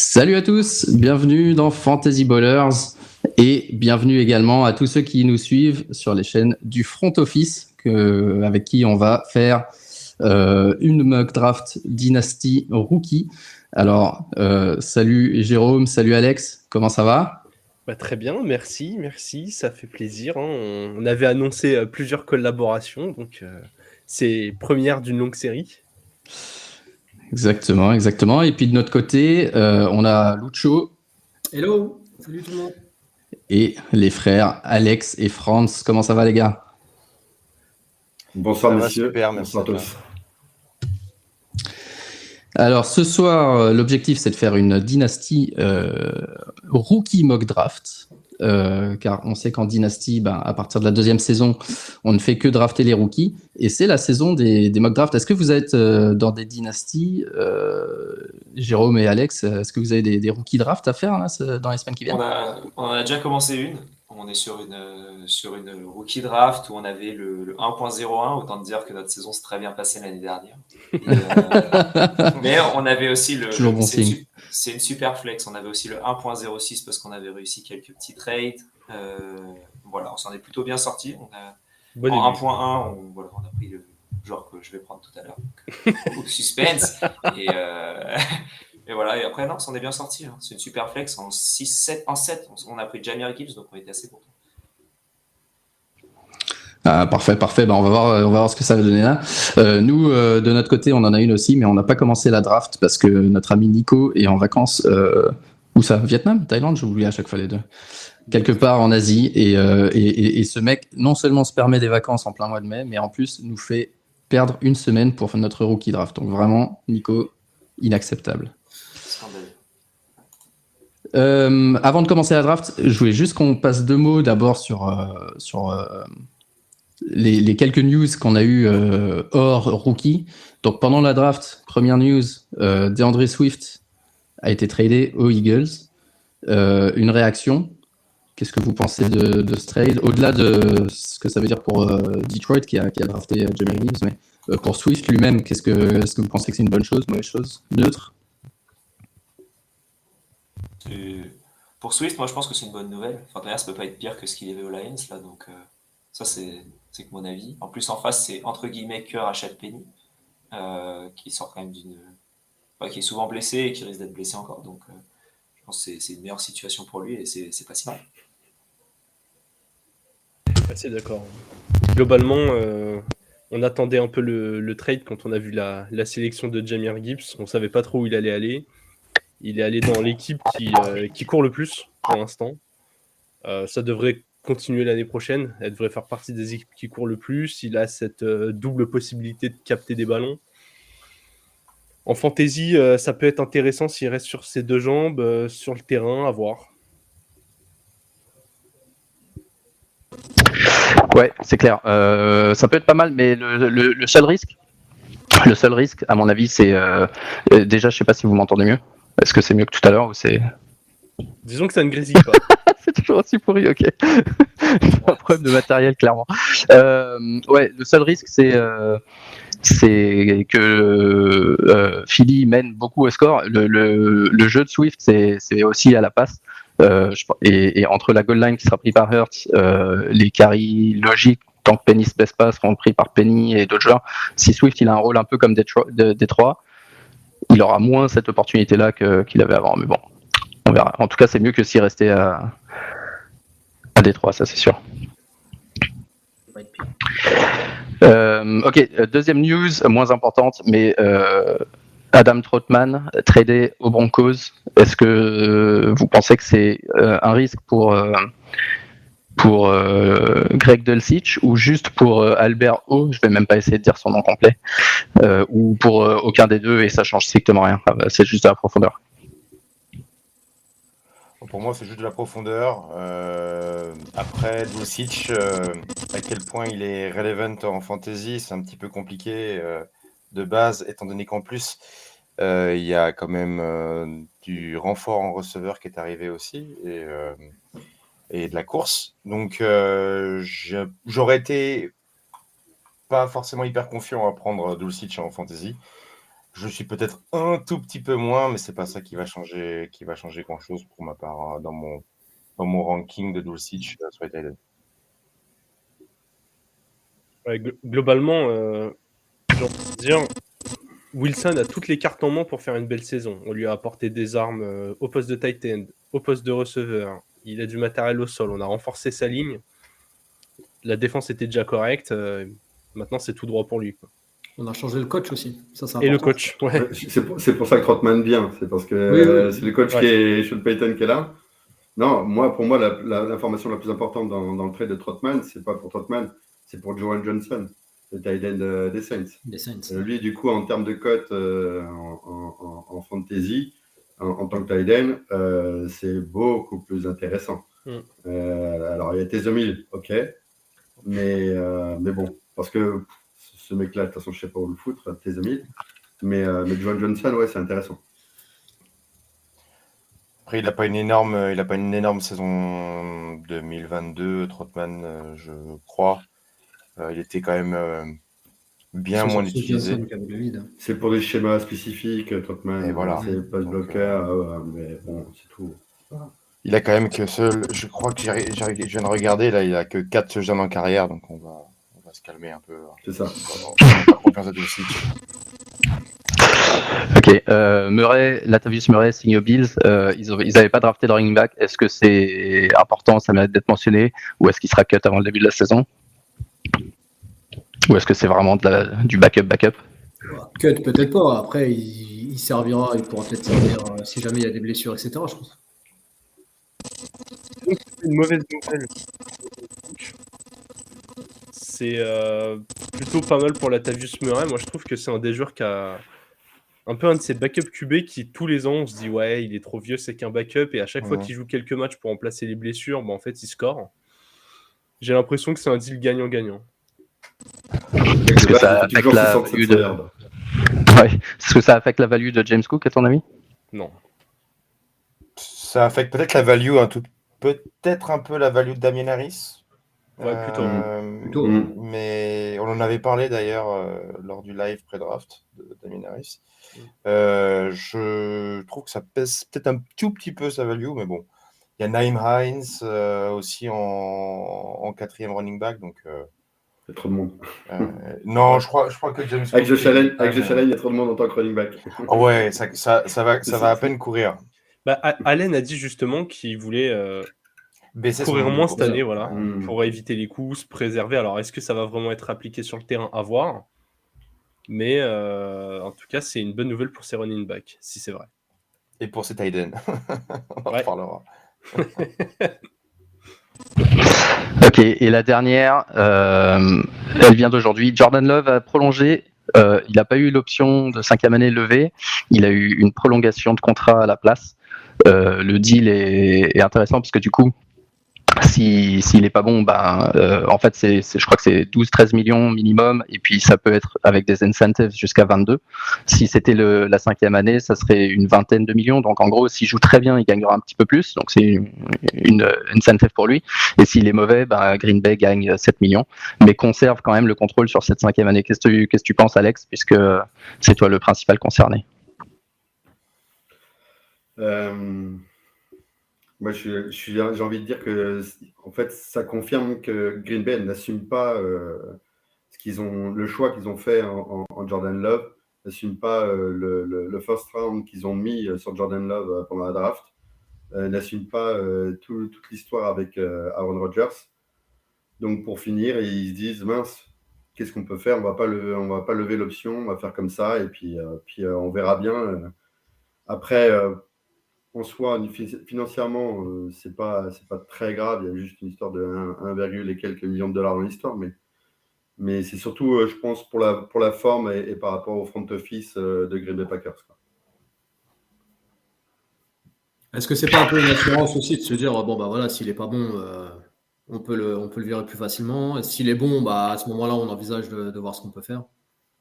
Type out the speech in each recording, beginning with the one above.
Salut à tous, bienvenue dans Fantasy Ballers et bienvenue également à tous ceux qui nous suivent sur les chaînes du Front Office avec qui on va faire une mock draft Dynasty Rookie. Alors, salut Jérôme, salut Alex, comment ça va ? Très bien, merci, ça fait plaisir. On avait annoncé plusieurs collaborations, donc c'est première d'une longue série. Exactement. Et puis de notre côté, on a Lucho. Hello, salut tout le monde. Et les frères Alex et Franz. Comment ça va les gars ? Bonsoir ça messieurs, super, merci bonsoir à tous. Alors ce soir, l'objectif c'est de faire une Dynasty Rookie Mock Draft. Car on sait qu'en Dynasty, à partir de la deuxième saison, on ne fait que drafter les rookies. Et c'est la saison des mock drafts. Est-ce que vous êtes dans des dynasties, Jérôme et Alex, est-ce que vous avez des rookie drafts à faire là, dans les semaines qui viennent ? On a déjà commencé une. On est sur une rookie draft où on avait le 1.01. Autant dire que notre saison s'est très bien passée l'année dernière. Mais on avait aussi Toujours bon signe. C'est une super flex. On avait aussi le 1.06 parce qu'on avait réussi quelques petits trades. Voilà, on s'en est plutôt bien sorti. En 1.1, on a pris le joueur que je vais prendre tout à l'heure. Donc, suspense. Et voilà, et après, non, on s'en est bien sorti. Hein. C'est une super flex. En 7, on a pris Jahmyr Gibbs, donc on était assez contents. Parfait. On va voir ce que ça va donner là. Nous, de notre côté, on en a une aussi, mais on n'a pas commencé la draft parce que notre ami Nico est en vacances. Où ça ? Vietnam ? Thaïlande ? J'oublie à chaque fois les deux. Quelque part en Asie. Et ce mec, non seulement se permet des vacances en plein mois de mai, mais en plus nous fait perdre une semaine pour notre rookie draft. Donc vraiment, Nico, inacceptable. Avant de commencer la draft, je voulais juste qu'on passe deux mots d'abord sur les quelques news qu'on a eu hors rookie. Donc pendant la draft, première news, DeAndre Swift a été tradé aux Eagles. Une réaction ? Qu'est-ce que vous pensez de ce trade ? Au-delà de ce que ça veut dire pour Detroit qui a drafté Jahmyr Gibbs, mais pour Swift lui-même, est-ce que vous pensez que c'est une bonne chose, mauvaise chose, neutre ? Pour Swift, moi je pense que c'est une bonne nouvelle. Enfin, d'ailleurs, ça peut pas être pire que ce qu'il y avait aux Lions là, donc ça c'est que mon avis. En plus, en face, c'est entre guillemets que Rashad Penny, qui sort quand même qui est souvent blessé et qui risque d'être blessé encore. Donc, je pense que c'est une meilleure situation pour lui et c'est pas si mal. Assez d'accord. Globalement, on attendait un peu le trade quand on a vu la sélection de Jahmyr Gibbs. On savait pas trop où il allait aller. Il est allé dans l'équipe qui court le plus pour l'instant. Ça devrait continuer l'année prochaine. Elle devrait faire partie des équipes qui courent le plus. Il a cette double possibilité de capter des ballons. En fantasy, ça peut être intéressant s'il reste sur ses deux jambes, sur le terrain, à voir. Ouais, c'est clair. Ça peut être pas mal, mais le seul risque, à mon avis, c'est déjà, je sais pas si vous m'entendez mieux. Est-ce que c'est mieux que tout à l'heure ou c'est... Disons que ça ne grésille pas. C'est toujours aussi pourri, ok. Un problème de matériel, clairement. Ouais, le seul risque, c'est que Philly mène beaucoup au score. Le jeu de Swift, c'est aussi à la passe. Et entre la goal line qui sera pris par Hurts, les carries logiques, tant que Penny se baisse pas, seront pris par Penny et d'autres joueurs. Si Swift il a un rôle un peu comme Détroit, il aura moins cette opportunité-là qu'il avait avant. Mais bon, on verra. En tout cas, c'est mieux que s'il restait à Détroit, ça c'est sûr. Ok, deuxième news, moins importante, mais Adam Trautman, tradé aux Broncos. Est-ce que vous pensez que c'est un risque pour Greg Dulcich ou juste pour Albert O, je vais même pas essayer de dire son nom complet, ou pour aucun des deux et ça change strictement rien, c'est juste de la profondeur. Pour moi, c'est juste de la profondeur. Après, Dulcich, à quel point il est relevant en fantasy, c'est un petit peu compliqué de base, étant donné qu'en plus, il y a quand même du renfort en receveur qui est arrivé aussi et de la course. Donc, j'aurais été pas forcément hyper confiant à prendre Dulcich en fantasy. Je suis peut-être un tout petit peu moins, mais c'est pas ça qui va changer grand-chose pour ma part dans mon ranking de Dulcich sur les Titans. Ouais, globalement, j'ai envie de dire, Wilson a toutes les cartes en main pour faire une belle saison. On lui a apporté des armes au poste de tight end, au poste de receveur. Il a du matériel au sol. On a renforcé sa ligne. La défense était déjà correcte. Maintenant, c'est tout droit pour lui, quoi. On a changé le coach aussi. Ça, c'est Et le important. coach, ouais. C'est pour ça que Trotman vient. C'est parce que Oui. c'est le coach Ouais. qui est Sean Payton qui est là. Non, pour moi, l'information la plus importante dans le trade de Trotman, c'est pas pour Trotman, c'est pour Joan Johnson, le tight end des Saints. Des Saints. Lui, du coup, en termes de cote en fantasy, en tant que tight end, c'est beaucoup plus intéressant. Alors, il y a Taysom Hill, ok, mais bon, parce que ce mec-là, de toute façon, je sais pas où le foutre, Taysom Hill, mais Joan Johnson, ouais, c'est intéressant. Après, il n'a pas une énorme saison 2022, Trotman, je crois. Il était quand même bien moins utilisé. C'est pour des schémas spécifiques, Trotman. Et voilà. C'est pas bloqueur, mais bon, c'est tout. Voilà. Il a quand même que je crois que je viens de regarder, là, il a que 4 touchdowns en carrière, donc on va se calmer un peu. C'est ça. On n'a pas confiance à Dulcich. Ok, Latavius Murray signe aux Bills. Ils n'avaient pas drafté de running back. Est-ce que c'est important, ça mérite d'être mentionné, ou est-ce qu'il sera cut avant le début de la saison, ou est-ce que c'est vraiment du backup? Cut, peut-être pas. Après, il servira, il pourra peut-être servir si jamais il y a des blessures, etc. Je pense. C'est une mauvaise nouvelle. C'est plutôt pas mal pour Latavius Murray. Moi, je trouve que c'est un des joueurs qui a un peu un de ces backup QB qui, tous les ans, on se dit ouais, il est trop vieux, c'est qu'un backup. Et à chaque fois qu'il joue quelques matchs pour remplacer les blessures, en fait, il score. J'ai l'impression que c'est un deal gagnant-gagnant. Est-ce que ça affecte la value de... Ouais. Est-ce que ça affecte la value de James Cook, à ton avis? Non. Ça affecte peut-être la value, peut-être un peu la value de Damien Harris. Ouais, plutôt. Mais on en avait parlé d'ailleurs lors du live pré-draft de Damien Harris. Je trouve que ça pèse peut-être un tout petit peu sa value, mais bon. Il y a Naeem Hines aussi en 4e running back, donc. Il y a trop de monde. Non, je crois que James Cook. Avec Josh Allen, il y a trop de monde en tant que running back. Ouais, ça va à peine courir. Allen a dit justement qu'il voulait courir moins cette année, voilà, pour éviter les coups, se préserver. Alors, est-ce que ça va vraiment être appliqué sur le terrain? À voir. Mais en tout cas, c'est une bonne nouvelle pour ses running backs, si c'est vrai. Et pour ses tight ends. On en reparlera. Ok, et la dernière, elle vient d'aujourd'hui. Jordan Love a prolongé. Il n'a pas eu l'option de 5e année levée. Il a eu une prolongation de contrat à la place. Le deal est intéressant parce que du coup, s'il n'est pas bon, en fait, je crois que c'est 12-13 millions minimum, et puis ça peut être avec des incentives jusqu'à 22. Si c'était la 5e année, ça serait une vingtaine de millions. Donc en gros, s'il joue très bien, il gagnera un petit peu plus. Donc c'est une incentive pour lui. Et s'il est mauvais, Green Bay gagne 7 millions, mais conserve quand même le contrôle sur cette 5e année. Qu'est-ce que tu penses, Alex, puisque c'est toi le principal concerné? Moi, j'ai envie de dire que, en fait, ça confirme que Green Bay n'assume pas le choix qu'ils ont fait en Jordan Love, n'assume pas le first round qu'ils ont mis sur Jordan Love pendant la draft, n'assume pas toute l'histoire avec Aaron Rodgers. Donc, pour finir, ils se disent, mince, qu'est-ce qu'on peut faire? On va pas lever l'option, on va faire comme ça, et puis on verra bien. Après, en soi, financièrement, c'est pas très grave. Il y a juste une histoire de 1, et quelques millions de dollars dans l'histoire, mais c'est surtout, je pense, pour la forme et par rapport au front office de Green Bay Packers, quoi. Est-ce que c'est pas un peu une assurance aussi de se dire voilà, s'il est pas bon, on peut le virer plus facilement. Et s'il est bon, à ce moment-là, on envisage de voir ce qu'on peut faire.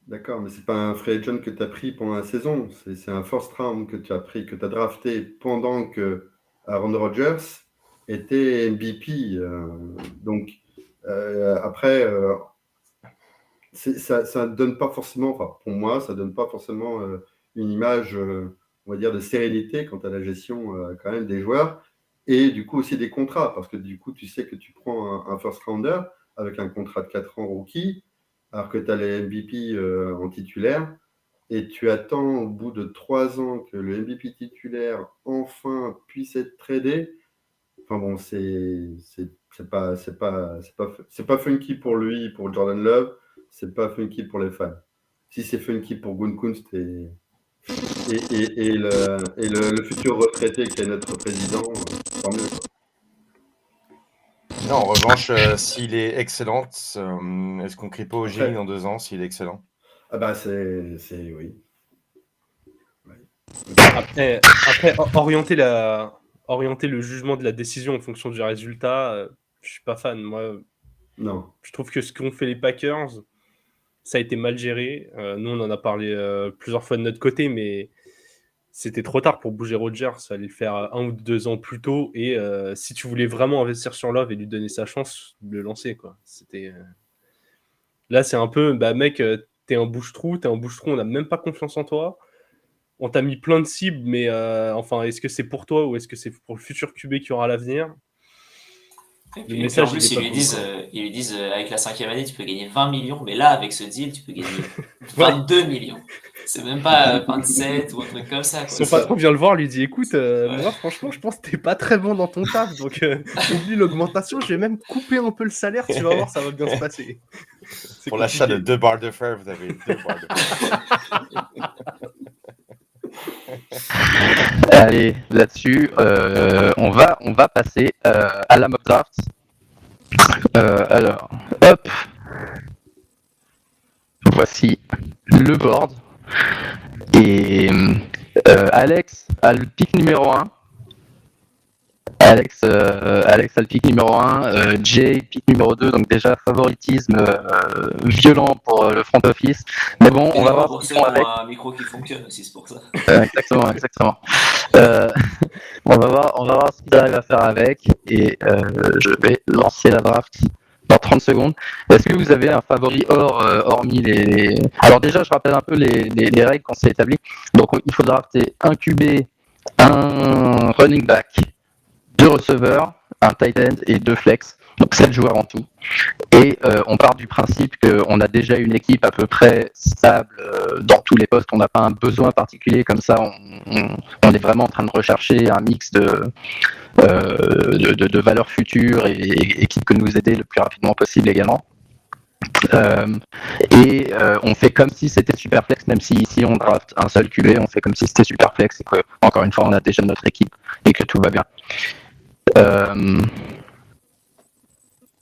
D'accord, mais c'est pas un free agent que tu as pris pendant la saison. C'est un first round que tu as pris, que tu as drafté pendant que Aaron Rodgers était MVP. Donc, après, ça donne pas forcément, enfin, pour moi, ça donne pas forcément une image, on va dire, de sérénité quant à la gestion quand même des joueurs et du coup aussi des contrats, parce que du coup, tu sais que tu prends un first rounder avec un contrat de 4 ans rookie, alors que tu as les MVP en titulaire, et tu attends au bout de 3 ans que le MVP titulaire enfin puisse être tradé. Enfin bon, c'est pas funky pour lui, pour Jordan Love, c'est pas funky pour les fans. Si c'est funky pour Gunther et le futur retraité qui est notre président, tant mieux. Non, en revanche, s'il est excellent, est-ce qu'on crie pas au génie dans 2 ans s'il est excellent? Ah bah c'est oui. Après orienter le jugement de la décision en fonction du résultat, je suis pas fan. Moi, Non. je trouve que ce qu'ont fait les Packers, ça a été mal géré. Nous, on en a parlé plusieurs fois de notre côté, mais c'était trop tard pour bouger Rodgers. Ça allait le faire 1 ou 2 ans plus tôt. Et si tu voulais vraiment investir sur Love et lui donner sa chance, le lancer, quoi. C'était là, c'est un peu, bah mec, t'es un bouche-trou, on n'a même pas confiance en toi. On t'a mis plein de cibles, mais enfin, est-ce que c'est pour toi ou est-ce que c'est pour le futur QB qui aura l'avenir? Et puis en plus, ils lui disent avec la 5e année, tu peux gagner 20 millions, mais là, avec ce deal, tu peux gagner 22 millions. C'est même pas 27 ou un truc comme ça. Son patron vient le voir, lui dit écoute, moi, franchement, je pense que t'es pas très bon dans ton taf, donc oublie l'augmentation, je vais même couper un peu le salaire, tu vas voir, ça va bien se passer. Pour l'achat de 2 barres de fer, vous avez 2 barres de fer. Allez, là-dessus, on va passer à la mock draft. Alors, hop. Voici le board. Et Alex a le pick numéro 1. Alex a le pick numéro 1, Jay pick numéro 2, donc déjà favoritisme violent pour le front office. Mais bon, on va voir ce qu'ils font avec. Un micro qui fonctionne aussi, c'est pour ça. Exactement. On va voir ce qu'ils arrivent à faire avec et je vais lancer la draft dans 30 secondes. Est-ce que vous avez un favori hormis les... Alors déjà, je rappelle un peu les règles qu'on s'est établies. Donc il faut drafter un QB, un running back, 2 receveurs, un tight end et 2 flex, donc 7 joueurs en tout. Et on part du principe qu'on a déjà une équipe à peu près stable dans tous les postes, on n'a pas un besoin particulier, comme ça on est vraiment en train de rechercher un mix de valeurs futures et qui peut nous aider le plus rapidement possible également. On fait comme si c'était Superflex, même si ici on draft un seul QB, on fait comme si c'était Superflex et que, encore une fois, on a déjà notre équipe et que tout va bien.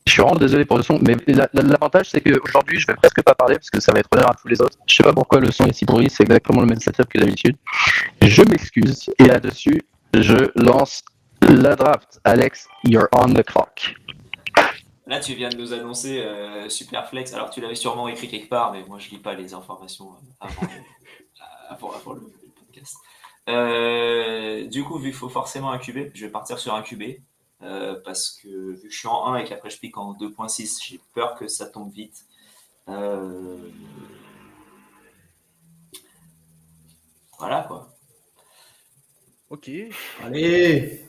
Je suis vraiment désolé pour le son, mais l'avantage c'est qu'aujourd'hui je vais presque pas parler parce que ça va être honneur à tous les autres. Je sais pas pourquoi le son est si pourri, c'est exactement le même setup que d'habitude. Je m'excuse et là-dessus je lance la draft. Alex, you're on the clock. Là, tu viens de nous annoncer Superflex. Alors, tu l'avais sûrement écrit quelque part, mais moi, je lis pas les informations avant le podcast. Du coup, vu qu'il faut forcément un QB, je vais partir sur un QB. Parce que vu que je suis en 1 et qu'après je pique en 2.6, j'ai peur que ça tombe vite. Voilà quoi. Ok. Allez.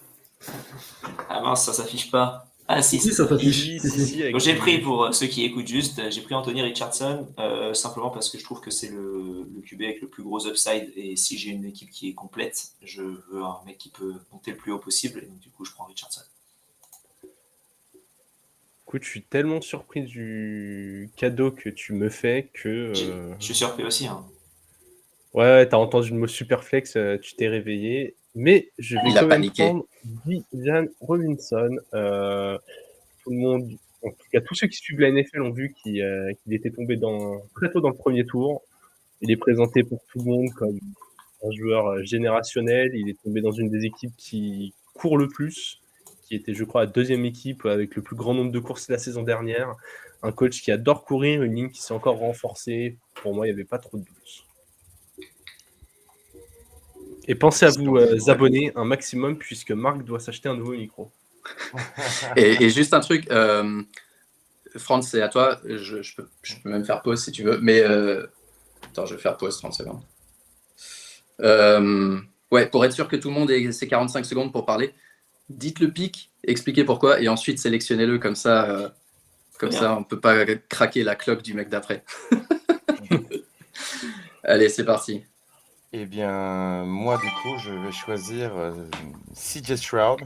Ah mince, ça s'affiche pas. Ah si, ça s'affiche. Donc j'ai pris, pour ceux qui écoutent juste, j'ai pris Anthony Richardson simplement parce que je trouve que c'est le QB avec le plus gros upside, et si j'ai une équipe qui est complète, je veux un mec qui peut monter le plus haut possible, et donc du coup je prends Richardson. Écoute, je suis tellement surpris du cadeau que tu me fais que... Je suis surpris aussi. Hein. Ouais, t'as entendu le mot Superflex, tu t'es réveillé. Mais je vais quand même prendre Bijan Robinson. Tout le monde, en tout cas tous ceux qui suivent la NFL ont vu qu'il était tombé très tôt dans le premier tour. Il est présenté pour tout le monde comme un joueur générationnel. Il est tombé dans une des équipes qui court le plus, qui était, je crois, la 2e équipe avec le plus grand nombre de courses la saison dernière. Un coach qui adore courir, une ligne qui s'est encore renforcée. Pour moi, il n'y avait pas trop de doute. Et pensez à vous abonner un maximum, puisque Marc doit s'acheter un nouveau micro. Et juste un truc, France, c'est à toi. Je peux même faire pause si tu veux. Mais attends, je vais faire pause 30 secondes. Ouais, pour être sûr que tout le monde ait ses 45 secondes pour parler, dites le pic, expliquez pourquoi, et ensuite sélectionnez-le comme ça. Ça, on ne peut pas craquer la cloque du mec d'après. Allez, c'est parti. Eh bien, moi, du coup, je vais choisir CJ Stroud.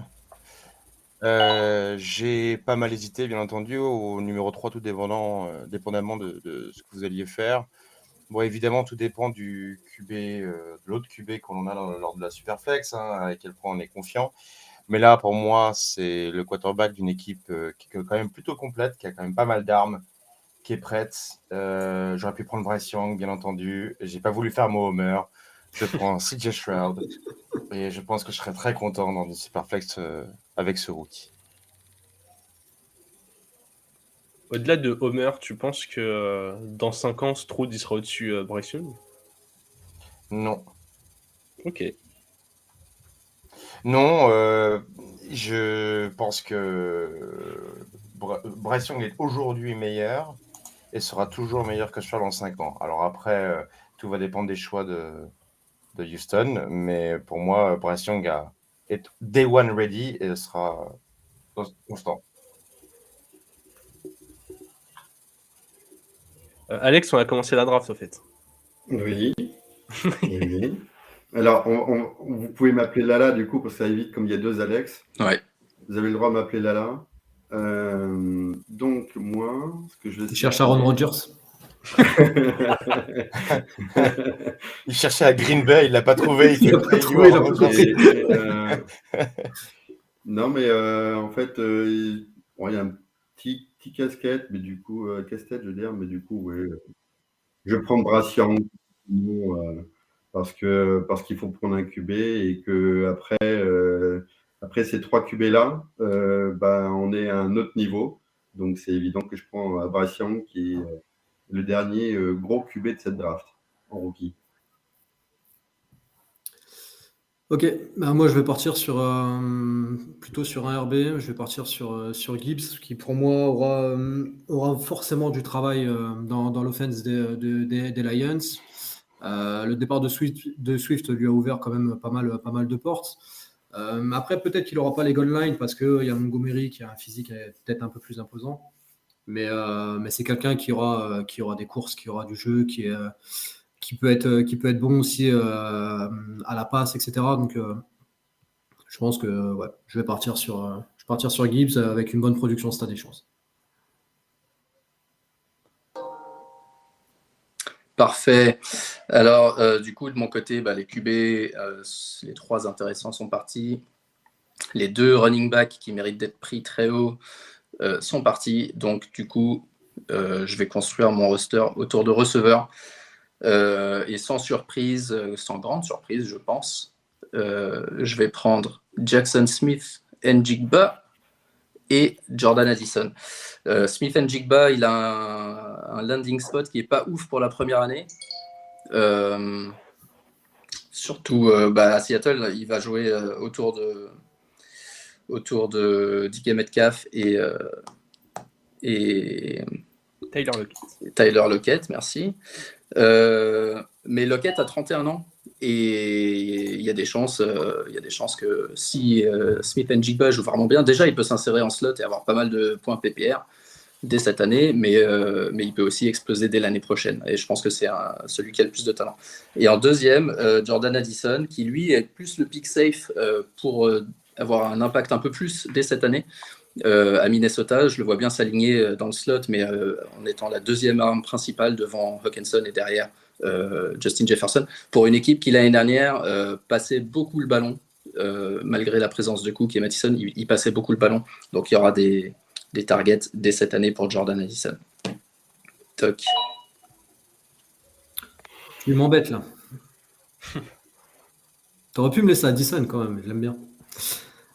J'ai pas mal hésité, bien entendu, au numéro 3, tout dépendamment de ce que vous alliez faire. Bon, évidemment, tout dépend du QB, de l'autre QB qu'on a lors de la Superflex, à quel point on est confiant. Mais là, pour moi, c'est le quarterback d'une équipe qui est quand même plutôt complète, qui a quand même pas mal d'armes, qui est prête. J'aurais pu prendre Bryce Young, bien entendu. J'ai pas voulu faire mon homer. Je prends CJ Stroud. Et je pense que je serais très content dans une Superflex avec ce rookie. Au-delà de Homer, tu penses que dans 5 ans, Stroud il sera au-dessus Bryce Young? Non. Ok. Non, je pense que Bryce Young est aujourd'hui meilleur et sera toujours meilleur que Stroud dans 5 ans. Alors après, tout va dépendre des choix de Houston, mais pour moi, Bryce Young est day one ready et sera constant. Alex, on a commencé la draft, au fait. Oui. Oui. Alors, vous pouvez m'appeler Lala, du coup, parce que ça évite, comme il y a 2 Alex. Ouais. Vous avez le droit de m'appeler Lala. Donc, moi, ce que je vais... Tu cherches Aaron Rodgers? Il cherchait à Green Bay, il l'a pas trouvé. Il l'a pas trouvé, il l'a pas trouvé. Non, mais en fait, il y a un petit casquette, mais du coup, casse-tête, je veux dire, mais du coup, oui, je prends Bryce Young parce qu'il faut prendre un QB et que après ces 3 QB là, on est à un autre niveau. Donc c'est évident que je prends Bryce Young qui est le dernier gros QB de cette draft en rookie. Ok, moi je vais partir plutôt sur un RB, je vais partir sur Gibbs, qui pour moi aura forcément du travail dans l'offense des Lions. Le départ de Swift lui a ouvert quand même pas mal de portes. Après, peut-être qu'il n'aura pas les goal lines parce qu'il y a Montgomery qui a un physique peut-être un peu plus imposant. Mais c'est quelqu'un qui aura des courses, qui aura du jeu, qui peut être bon aussi à la passe, etc. Donc, je pense que je vais partir sur Gibbs avec une bonne production stat des chances. Parfait. Alors, du coup, de mon côté, les QB, les 3 intéressants sont partis. Les 2 running backs qui méritent d'être pris très haut sont partis. Donc, du coup, je vais construire mon roster autour de receveurs. Et sans grande surprise, je pense, je vais prendre Jackson Smith Njigba et Jordan Addison. Smith Njigba, il a un landing spot qui est pas ouf pour la première année. Surtout à Seattle, il va jouer autour de DK Metcalf et Tyler Lockett, merci. Mais Lockett a 31 ans et il y a des chances que si Smith Njigba joue vraiment bien, déjà il peut s'insérer en slot et avoir pas mal de points PPR dès cette année, mais il peut aussi exploser dès l'année prochaine. Et je pense que c'est celui qui a le plus de talent. Et en deuxième, Jordan Addison, qui lui est plus le pick safe pour avoir un impact un peu plus dès cette année. À Minnesota, je le vois bien s'aligner dans le slot, mais en étant la 2e arme principale devant Hawkinson et derrière Justin Jefferson, pour une équipe qui l'année dernière passait beaucoup le ballon, malgré la présence de Cook et Mattison, il passait beaucoup le ballon. Donc il y aura des targets dès cette année pour Jordan Addison. Toc. Il m'embête là. T'aurais pu me laisser Addison quand même, je l'aime bien.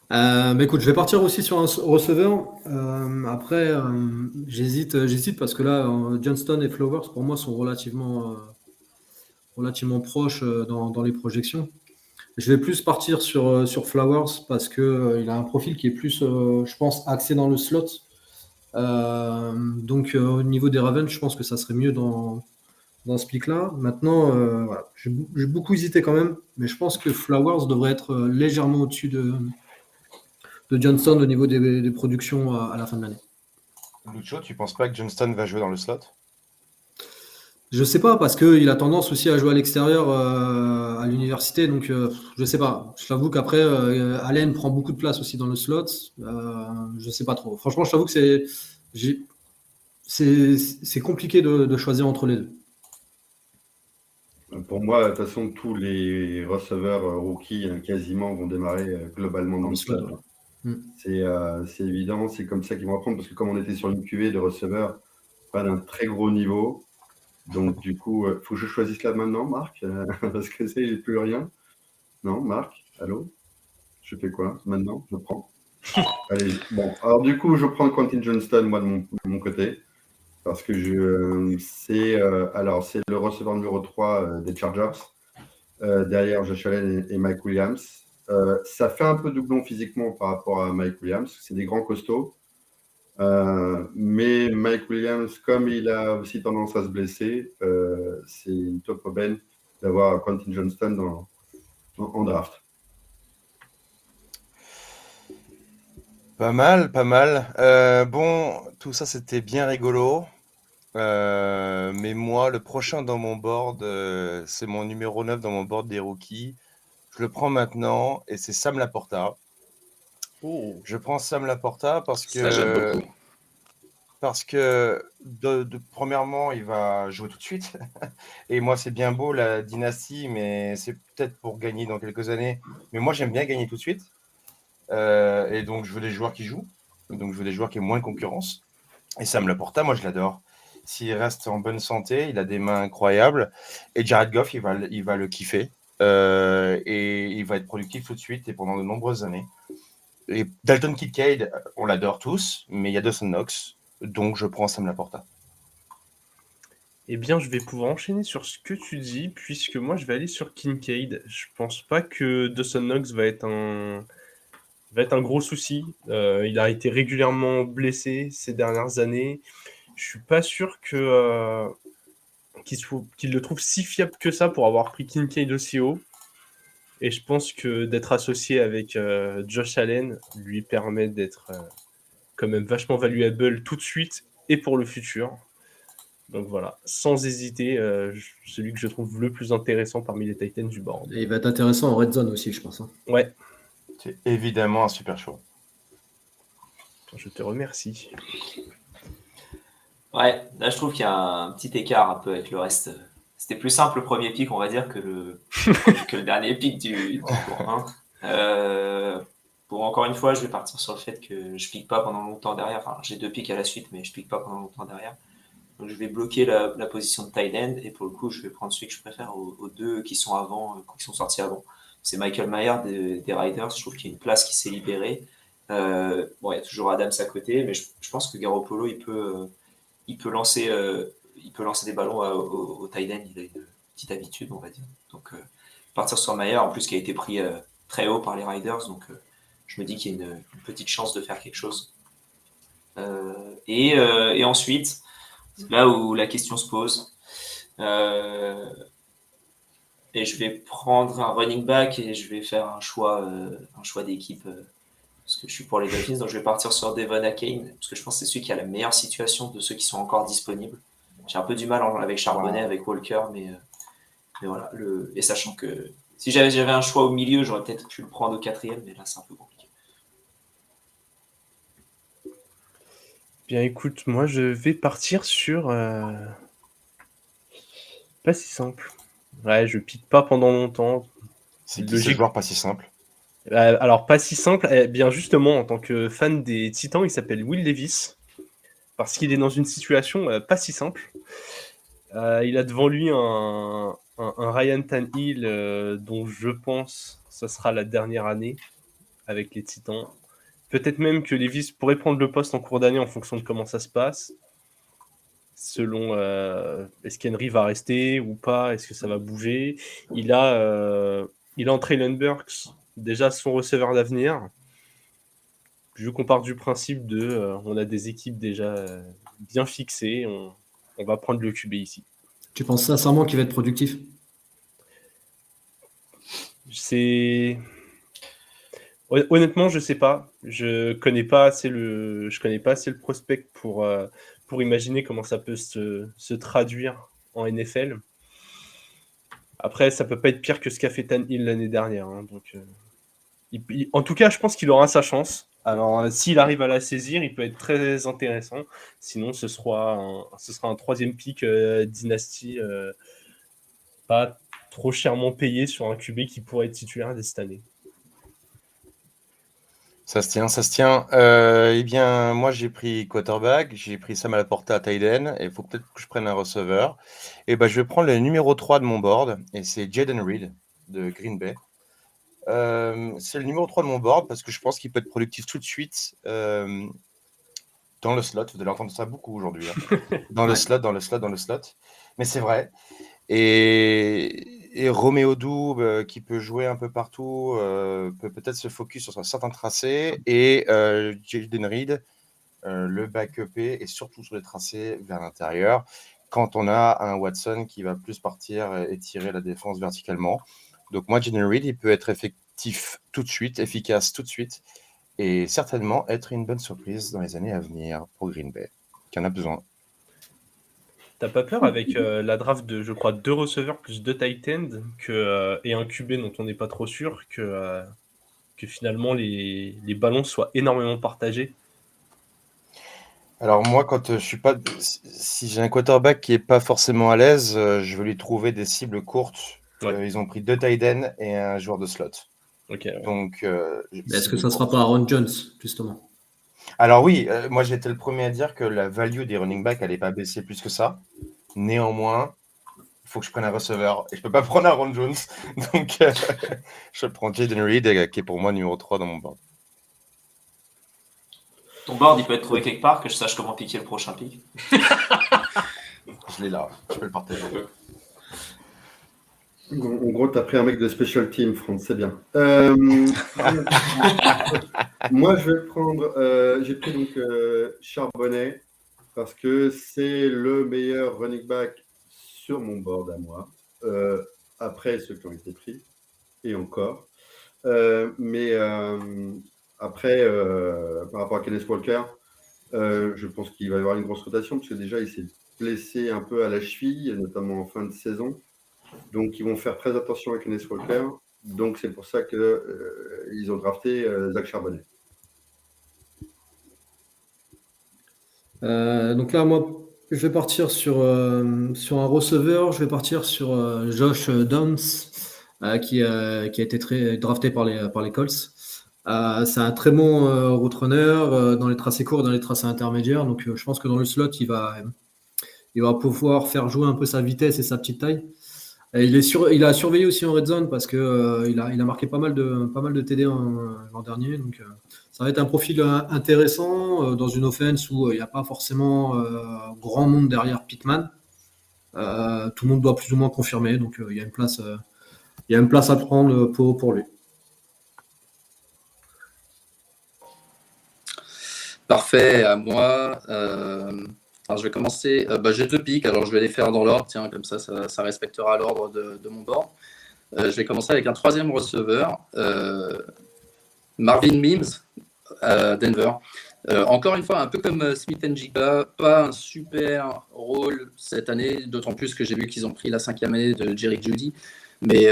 Mais écoute, je vais partir aussi sur un receveur. Après, j'hésite parce que là, Johnston et Flowers pour moi sont relativement proches dans les projections. Je vais plus partir sur Flowers parce que il a un profil qui est plus, je pense, axé dans le slot. Donc, au niveau des Ravens, je pense que ça serait mieux dans ce pic-là. Maintenant, voilà. J'ai beaucoup hésité quand même, mais je pense que Flowers devrait être légèrement au-dessus de Johnston au niveau des productions à la fin de l'année. Lucho, tu penses pas que Johnston va jouer dans le slot? Je sais pas, parce qu'il a tendance aussi à jouer à l'extérieur à l'université, donc je sais pas. Je t'avoue qu'après, Allen prend beaucoup de place aussi dans le slot. Je sais pas trop. Franchement, je t'avoue que c'est compliqué de choisir entre les deux. Pour moi, de toute façon, tous les receveurs rookies quasiment vont démarrer globalement dans le slot. C'est évident, c'est comme ça qu'ils vont apprendre, parce que comme on était sur une QV de receveurs pas d'un très gros niveau, donc du coup, il faut que je choisisse là maintenant, Marc, parce que j'ai plus rien. Non, Marc, allô? Je fais quoi maintenant? Je prends. Allez, bon. Alors du coup, je prends Quentin Johnston, moi, de mon côté, parce que c'est le receveur numéro 3 des Chargers, derrière Josh Allen et Mike Williams. Ça fait un peu doublon physiquement par rapport à Mike Williams. C'est des grands costauds. Mais Mike Williams, comme il a aussi tendance à se blesser, c'est une top aubaine d'avoir Quentin Johnston en draft. Pas mal, pas mal. Bon, tout ça, c'était bien rigolo. Mais moi, le prochain dans mon board, c'est mon numéro 9 dans mon board des rookies. Je le prends maintenant et c'est Sam Laporta. Oh. Je prends Sam Laporta parce Ça, j'aime que, beaucoup. premièrement, il va jouer tout de suite. Et moi, c'est bien beau la dynastie, mais c'est peut-être pour gagner dans quelques années. Mais moi, j'aime bien gagner tout de suite. Et donc, je veux des joueurs qui jouent. Donc, je veux des joueurs qui aient moins de concurrence. Et Sam Laporta, moi, je l'adore. S'il reste en bonne santé, il a des mains incroyables. Et Jared Goff, il va le kiffer. Et il va être productif tout de suite et pendant de nombreuses années. Et Dalton Kincaid, on l'adore tous, mais il y a Dawson Knox. Donc, je prends Sam Laporta. Eh bien, je vais pouvoir enchaîner sur ce que tu dis, puisque moi, je vais aller sur Kincaid. Je pense pas que Dawson Knox va être un gros souci. Il a été régulièrement blessé ces dernières années. Je suis pas sûr qu'il le trouve si fiable que ça pour avoir pris Kincaid aussi haut. Et je pense que d'être associé avec Josh Allen lui permet d'être quand même vachement valuable tout de suite et pour le futur. Donc voilà, sans hésiter, celui que je trouve le plus intéressant parmi les Titans du board. Et il va être intéressant en red zone aussi, je pense. Ouais. C'est évidemment un super choix. Je te remercie. Ouais, là je trouve qu'il y a un petit écart un peu avec le reste. C'était plus simple le premier pick, on va dire, que le dernier pick du tour 1. Pour encore une fois, je vais partir sur le fait que je pique pas pendant longtemps derrière. Enfin, j'ai 2 picks à la suite, mais je pique pas pendant longtemps derrière. Donc je vais bloquer la position de tight end et pour le coup, je vais prendre celui que je préfère aux deux qui sont sortis avant. C'est Michael Mayer des Riders. Je trouve qu'il y a une place qui s'est libérée. Bon, il y a toujours Adams à côté, mais je pense que Garoppolo, il peut lancer des ballons au tight end. Il a une petite habitude, on va dire. Donc partir sur Mayer, en plus qui a été pris très haut par les Riders, donc je me dis qu'il y a une petite chance de faire quelque chose. Et ensuite, là où la question se pose, et je vais prendre un running back et je vais faire un choix d'équipe parce que je suis pour les Dolphins, donc je vais partir sur Devon Achane parce que je pense que c'est celui qui a la meilleure situation de ceux qui sont encore disponibles. J'ai un peu du mal avec Charbonnet, avec Walker, mais voilà. Et sachant que si j'avais un choix au milieu, j'aurais peut-être pu le prendre au 4e, mais là c'est un peu compliqué. Bien écoute, moi je vais partir sur pas si simple. Ouais, je pique pas pendant longtemps. C'est qui ce joueur pas si simple? Alors pas si simple, bien justement en tant que fan des Titans, il s'appelle Will Levis parce qu'il est dans une situation pas si simple. Il a devant lui un Ryan Tannehill dont je pense ça sera la dernière année avec les Titans. Peut-être même que Levis pourrait prendre le poste en cours d'année en fonction de comment ça se passe. Selon est-ce qu'Henry va rester ou pas, est-ce que ça va bouger. Il a en Treylon Burks déjà son receveur d'avenir. vu qu'on part du principe on a des équipes déjà bien fixées, on va prendre le QB ici. Tu penses sincèrement qu'il va être productif? Honnêtement, je sais pas. Je connais pas assez le prospect pour imaginer comment ça peut se traduire en NFL. Après, ça peut pas être pire que ce qu'a fait Tannehill l'année dernière. Hein, donc, en tout cas, je pense qu'il aura sa chance. Alors, s'il arrive à la saisir, il peut être très intéressant. Sinon, ce sera un 3e pick dynastie, pas trop chèrement payé sur un QB qui pourrait être titulaire dès cette année. Ça se tient, ça se tient. Eh bien, moi, j'ai pris quarterback, j'ai pris Sam Laporta à tight end, et il faut peut-être que je prenne un receveur. Et ben, je vais prendre le numéro 3 de mon board, et c'est Jayden Reed de Green Bay. C'est le numéro 3 de mon board parce que je pense qu'il peut être productif tout de suite dans le slot. Vous allez entendre ça beaucoup aujourd'hui. Hein. Dans le slot. Mais c'est vrai. Et Roméo Doubs, qui peut jouer un peu partout, peut peut-être se focus sur certains tracés. Et Jayden Reed, le backup et surtout sur les tracés vers l'intérieur, quand on a un Watson qui va plus partir et tirer la défense verticalement. Donc moi, Jayden Reed, il peut être effectif tout de suite, efficace tout de suite, et certainement être une bonne surprise dans les années à venir pour Green Bay, qui en a besoin. T'as pas peur avec la draft de, je crois, 2 receveurs plus 2 tight ends et un QB dont on n'est pas trop sûr que finalement les ballons soient énormément partagés? Alors moi, quand je suis pas, si j'ai un quarterback qui est pas forcément à l'aise, je vais lui trouver des cibles courtes. Ouais. Ils ont pris 2 tight ends et un joueur de slot. Okay, ouais. Donc, est-ce que ça sera pas Aaron Jones, justement? Alors oui, moi j'étais le premier à dire que la value des running backs n'allait pas baisser plus que ça. Néanmoins, il faut que je prenne un receveur. Et je peux pas prendre Aaron Jones. Donc, je prends Jayden Reed, qui est pour moi numéro 3 dans mon board. Ton board, il peut être trouvé quelque part, que je sache comment piquer le prochain pick. Je l'ai là, je peux le partager. En gros, tu as pris un mec de special team, France, c'est bien. Moi, je vais prendre. J'ai pris donc Charbonnet parce que c'est le meilleur running back sur mon board à moi, après ceux qui ont été pris, et encore. Mais après, par rapport à Kenneth Walker, je pense qu'il va y avoir une grosse rotation parce que déjà, il s'est blessé un peu à la cheville, notamment en fin de saison. Donc, ils vont faire très attention à Kenneth Walker. Donc, c'est pour ça qu'ils ont drafté Zach Charbonnet. Donc là, moi, je vais partir sur un receveur. Je vais partir sur Josh Downs, qui a été drafté par les Colts. C'est un très bon route runner dans les tracés courts, dans les tracés intermédiaires. Donc, je pense que dans le slot, il va pouvoir faire jouer un peu sa vitesse et sa petite taille. Et il a surveillé aussi en red zone parce que il a marqué pas mal de TD l'an dernier. Donc, ça va être un profil intéressant dans une offense où il n'y a pas forcément grand monde derrière Pittman. Tout le monde doit plus ou moins confirmer. Donc, il y a une place à prendre pour lui. Parfait, à moi. Alors, je vais commencer. J'ai 2 picks, alors je vais les faire dans l'ordre. Tiens, comme ça respectera l'ordre de mon board. Je vais commencer avec un 3e receveur, Marvin Mims, à Denver. Encore une fois, un peu comme Smith Njigba, pas un super rôle cette année, d'autant plus que j'ai vu qu'ils ont pris la 5e année de Jerry Jeudy. Mais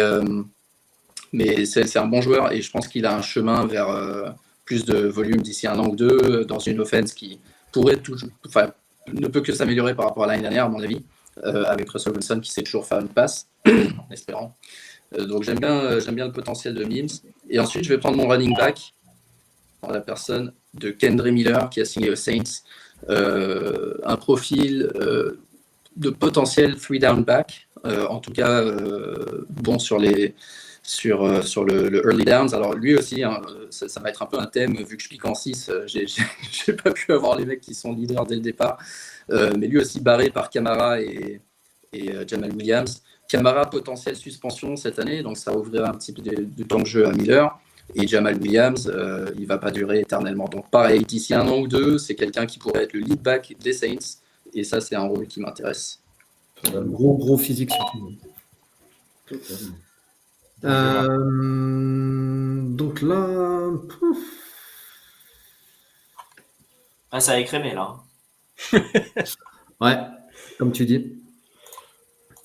c'est un bon joueur et je pense qu'il a un chemin vers plus de volume d'ici 1 an ou 2 dans une offense qui pourrait ne peut que s'améliorer par rapport à l'année dernière, à mon avis, avec Russell Wilson qui sait toujours faire une passe, en espérant. Donc j'aime bien le potentiel de Mims. Et ensuite, je vais prendre mon running back, la personne de Kendre Miller qui a signé aux Saints. Un profil de potentiel 3-down back, en tout cas bon sur le early downs. Alors lui aussi, hein, ça va être un peu un thème, vu que je pique en 6, j'ai pas pu avoir les mecs qui sont leaders dès le départ. Mais lui aussi barré par Kamara et Jamal Williams. Kamara, potentielle suspension cette année, donc ça ouvrira un petit peu du temps de jeu à Miller. Et Jamal Williams, il ne va pas durer éternellement. Donc pareil, d'ici 1 an ou 2, c'est quelqu'un qui pourrait être le lead back des Saints. Et ça, c'est un rôle qui m'intéresse. Gros physique surtout. Donc là... ça a écrémé là. Ouais, comme tu dis.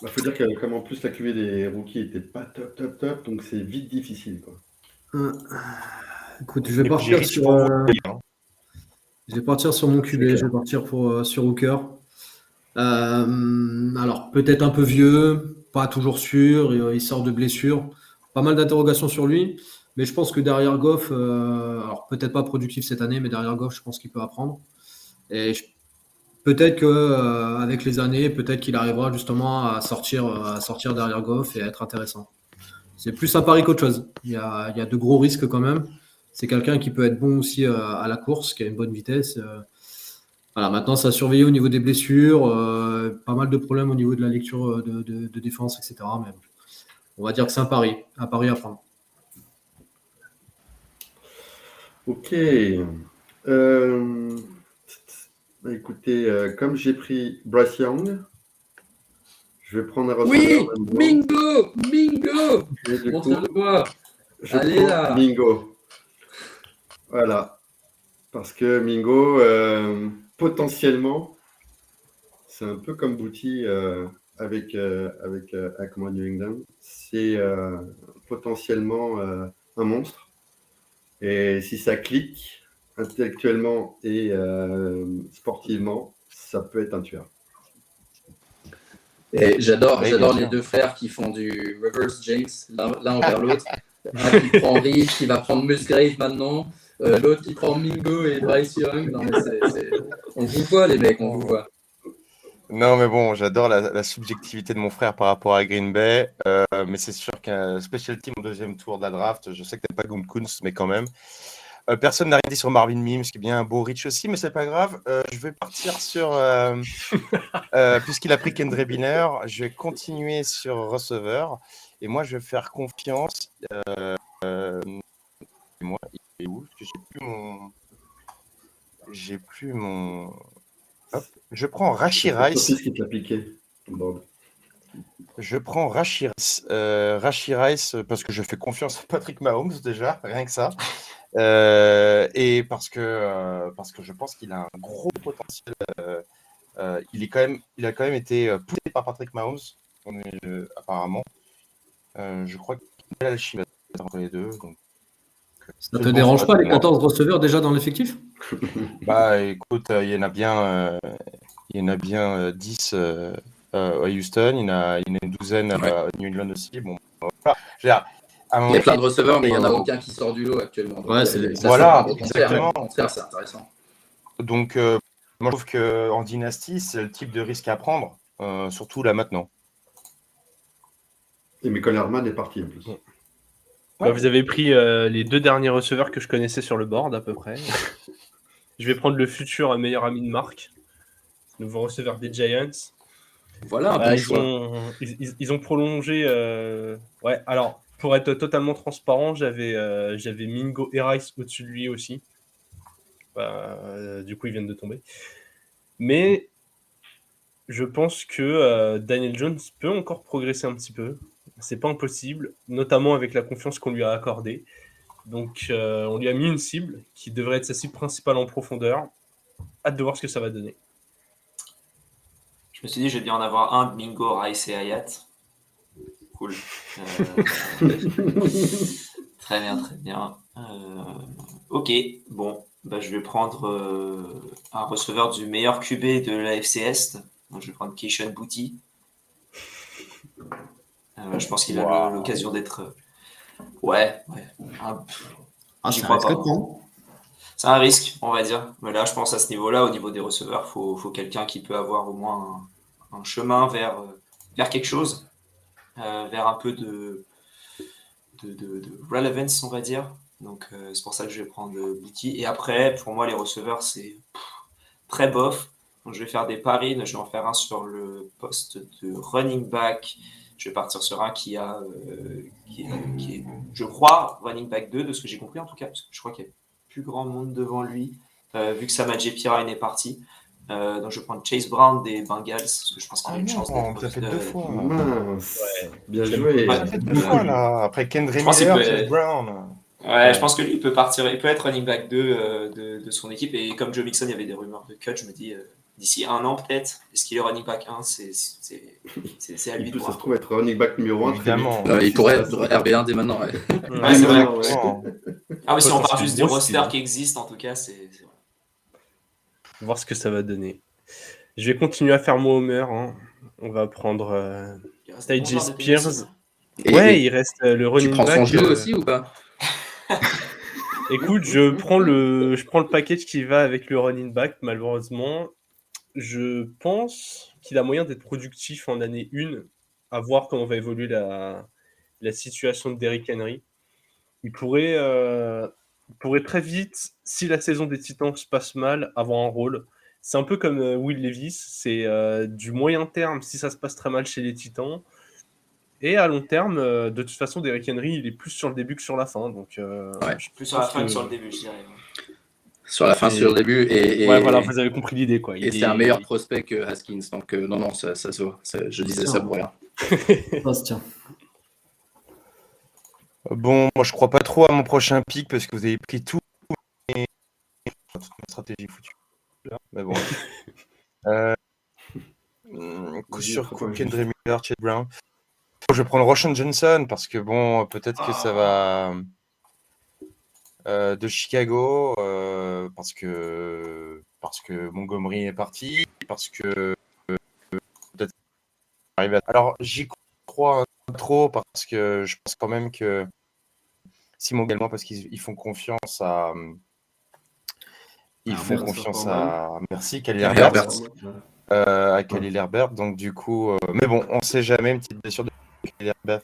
Il faut dire que comme en plus la QV des rookies était pas top, donc c'est vite difficile, quoi. Écoute, je vais partir sur mon QB, je vais partir sur Hooker. Alors peut-être un peu vieux, pas toujours sûr, il sort de blessure, pas mal d'interrogations sur lui, mais je pense que derrière Goff, alors peut-être pas productif cette année, mais derrière Goff, je pense qu'il peut apprendre. Et peut-être que avec les années, peut-être qu'il arrivera justement à sortir derrière Goff et à être intéressant. C'est plus un pari qu'autre chose. Il y a de gros risques quand même. C'est quelqu'un qui peut être bon aussi à la course, qui a une bonne vitesse. Voilà, maintenant, ça a surveillé au niveau des blessures, pas mal de problèmes au niveau de la lecture de défense, etc. Mais on va dire que c'est un pari à prendre. Ok. Écoutez, comme j'ai pris Bryce Young, je vais prendre un receveur. Oui, Mingo montre-le-moi. Allez là. Mingo. Voilà. Parce que Mingo, potentiellement, c'est un peu comme Bouty avec New England. C'est potentiellement un monstre. Et si ça clique intellectuellement et sportivement, ça peut être un tueur. Et j'adore les deux frères qui font du reverse jinx l'un envers l'autre. Un qui prend Rich, qui va prendre Musgrave maintenant. L'autre qui prend Mingo et Bryce Young. Non, mais on vous voit, les mecs, on vous voit. Non, mais bon, j'adore la subjectivité de mon frère par rapport à Green Bay. Mais c'est sûr qu'un special team au 2e tour de la draft, je sais que t'es pas Guntkunst, mais quand même. Personne n'a rien dit sur Marvin Mims, qui est bien un beau Rich aussi, mais c'est pas grave. Je vais partir sur... puisqu'il a pris Kendre Biner, je vais continuer sur receveur. Et moi, je vais faire confiance... moi, il est où? Parce que j'ai plus mon... Hop. Je prends Rashee Rice. Qui t'a piqué. Je prends Rashee Rice parce que je fais confiance à Patrick Mahomes déjà, rien que ça. Et parce que je pense qu'il a un gros potentiel. Il a quand même été poussé par Patrick Mahomes, apparemment. Je crois qu'il a l'alchimie entre les deux. Donc, ça te dérange pas les 14 receveurs déjà dans l'effectif? Bah écoute, il y en a bien 10 à Houston, il y en a une douzaine à New England aussi. Bon, voilà. Il y a plein de receveurs, mais il n'y en a aucun qui sort du lot actuellement. Ouais, voilà, exactement. C'est intéressant. Donc, moi, je trouve qu'en dynastie, c'est le type de risque à prendre, surtout là maintenant. Et Michael Hardman est parti en plus. Ouais. Vous avez pris les 2 derniers receveurs que je connaissais sur le board à peu près. Je vais prendre le futur meilleur ami de Marc, nouveau receveur des Giants. Voilà un bon choix. Ils ont prolongé. Ouais, alors pour être totalement transparent, j'avais Mingo et Rice au-dessus de lui aussi. Du coup, ils viennent de tomber. Mais je pense que Daniel Jones peut encore progresser un petit peu. C'est pas impossible, notamment avec la confiance qu'on lui a accordée. Donc, on lui a mis une cible qui devrait être sa cible principale en profondeur. Hâte de voir ce que ça va donner. Je me suis dit, je vais bien en avoir un de Mingo, Rice et Hayat. Cool. Très bien. Ok, bon, je vais prendre un receveur du meilleur QB de la FC Est. Donc, je vais prendre Keishon Bouty. Je pense qu'il a l'occasion d'être... Ouais. J'y crois pas. C'est un risque, on va dire. Mais là, je pense à ce niveau-là, au niveau des receveurs, faut quelqu'un qui peut avoir au moins un chemin vers quelque chose, vers un peu de relevance, on va dire. Donc, c'est pour ça que je vais prendre Bouty. Et après, pour moi, les receveurs, c'est très bof. Donc, je vais faire des paris. Je vais en faire un sur le poste de running back. Je vais partir sur un qui est, je crois, running back 2, de ce que j'ai compris en tout cas, parce que je crois qu'il n'y a plus grand monde devant lui, vu que Samaje Perine est parti. Donc je vais prendre Chase Brown des Bengals, parce que je pense qu'il a une chance d'être... Ça fait 2 fois. Mince. Ouais. Bien joué. Ça fait 2 fois, là. Après Kendrick Je pense qu'il Miller, peut- Chase Brown. Ouais, je pense que lui, il peut partir, il peut être running back 2 de son équipe. Et comme Joe Mixon, il y avait des rumeurs de cut, je me dis, d'ici 1 an peut-être, est-ce qu'il est running back 1 c'est à lui Il de peut, ça voir. se trouve, être running back numéro 1. Évidemment. Il pourrait être RB1 dès maintenant. Ouais. Ouais, c'est vrai. Exactement. Ah oui, si on Potentiellement, parle juste du gros roster style. qui existe, en tout cas, c'est vrai. Voir ce que ça va donner. Je vais continuer à faire mon Homer. Hein. On va prendre Il reste des bons Stage joueurs de Spears. Tennessee. Ouais, il reste le tu running prends back. son jeu aussi ou pas? Écoute, je prends le package qui va avec le running back, malheureusement. Je pense qu'il a moyen d'être productif en année 1, à voir comment va évoluer la situation de Derrick Henry. Il pourrait très vite, si la saison des Titans se passe mal, avoir un rôle. C'est un peu comme Will Levis, c'est du moyen terme si ça se passe très mal chez les Titans. Et à long terme, de toute façon, Derrick Henry, il est plus sur le début que sur la fin. Donc, Ouais. je Plus sur la pense fin que que- sur le début, je dirais. Sur la fin, C'est- sur le début. Ouais, voilà, vous avez compris l'idée, quoi. Et c'est un meilleur prospect que Haskins. Donc, non, ça se voit. Je disais ça pour rien. Ça se tient. Bon, moi je crois pas trop à mon prochain pick parce que vous avez pris tout. Et... toute ma stratégie foutue. Là. Mais bon. Coup sur coup, Kendrick Miller, Chase Brown. Je vais prendre Roshan Johnson parce que bon, peut-être que ça va de Chicago parce que Montgomery est parti, parce que peut-être alors j'y crois trop parce que je pense quand même que Simon également parce qu'ils font confiance à merci Khalil Herbert. À Khalil Herbert, donc du coup, mais bon, on sait jamais, une petite blessure de Khalil Herbert.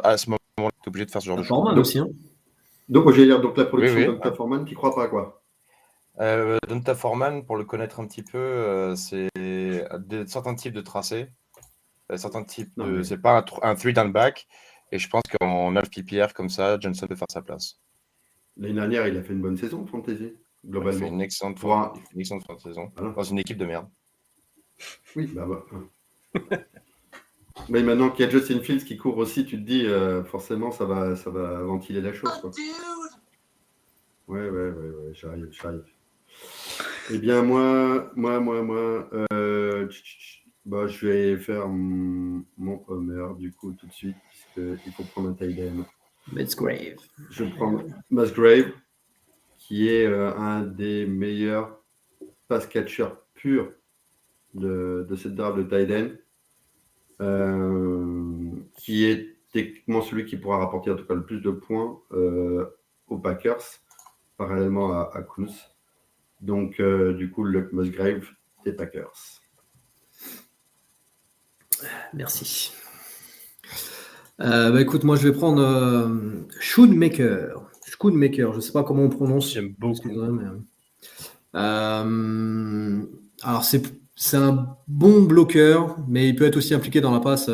À ce moment-là, tu es obligé de faire ce genre de choses. Foreman aussi. Hein. Donc, j'allais dire, donc la production Oui. de Dr. Foreman, tu crois pas, quoi? Donta Foreman, pour le connaître un petit peu, c'est certains types de tracés, certains types de. C'est pas un 3 down back, et je pense qu'en 9 PPR comme ça, Johnson peut faire sa place. L'année dernière, il a fait une bonne saison, Fantasy, Il globalement. fait une excellente fin de saison, dans une équipe de merde. Oui, bah. Mais maintenant qu'il y a Justin Fields qui court aussi, tu te dis, forcément, ça va ventiler la chose, quoi. Ouais, j'arrive. Eh bien, moi, je vais faire mon Homer, du coup, tout de suite, puisqu'il faut prendre un tight end. Musgrave. Je vais prendre Musgrave, qui est un des meilleurs pass catchers purs de cette draft de tight end, qui est techniquement celui qui pourra rapporter en tout cas le plus de points aux Packers, parallèlement à Kuz. Donc, du coup, le Musgrave des Packers. Merci. Écoute, moi je vais prendre Schoonmaker. Schoonmaker, je ne sais pas comment on prononce. J'aime beaucoup. Alors c'est un bon bloqueur, mais il peut être aussi impliqué dans la passe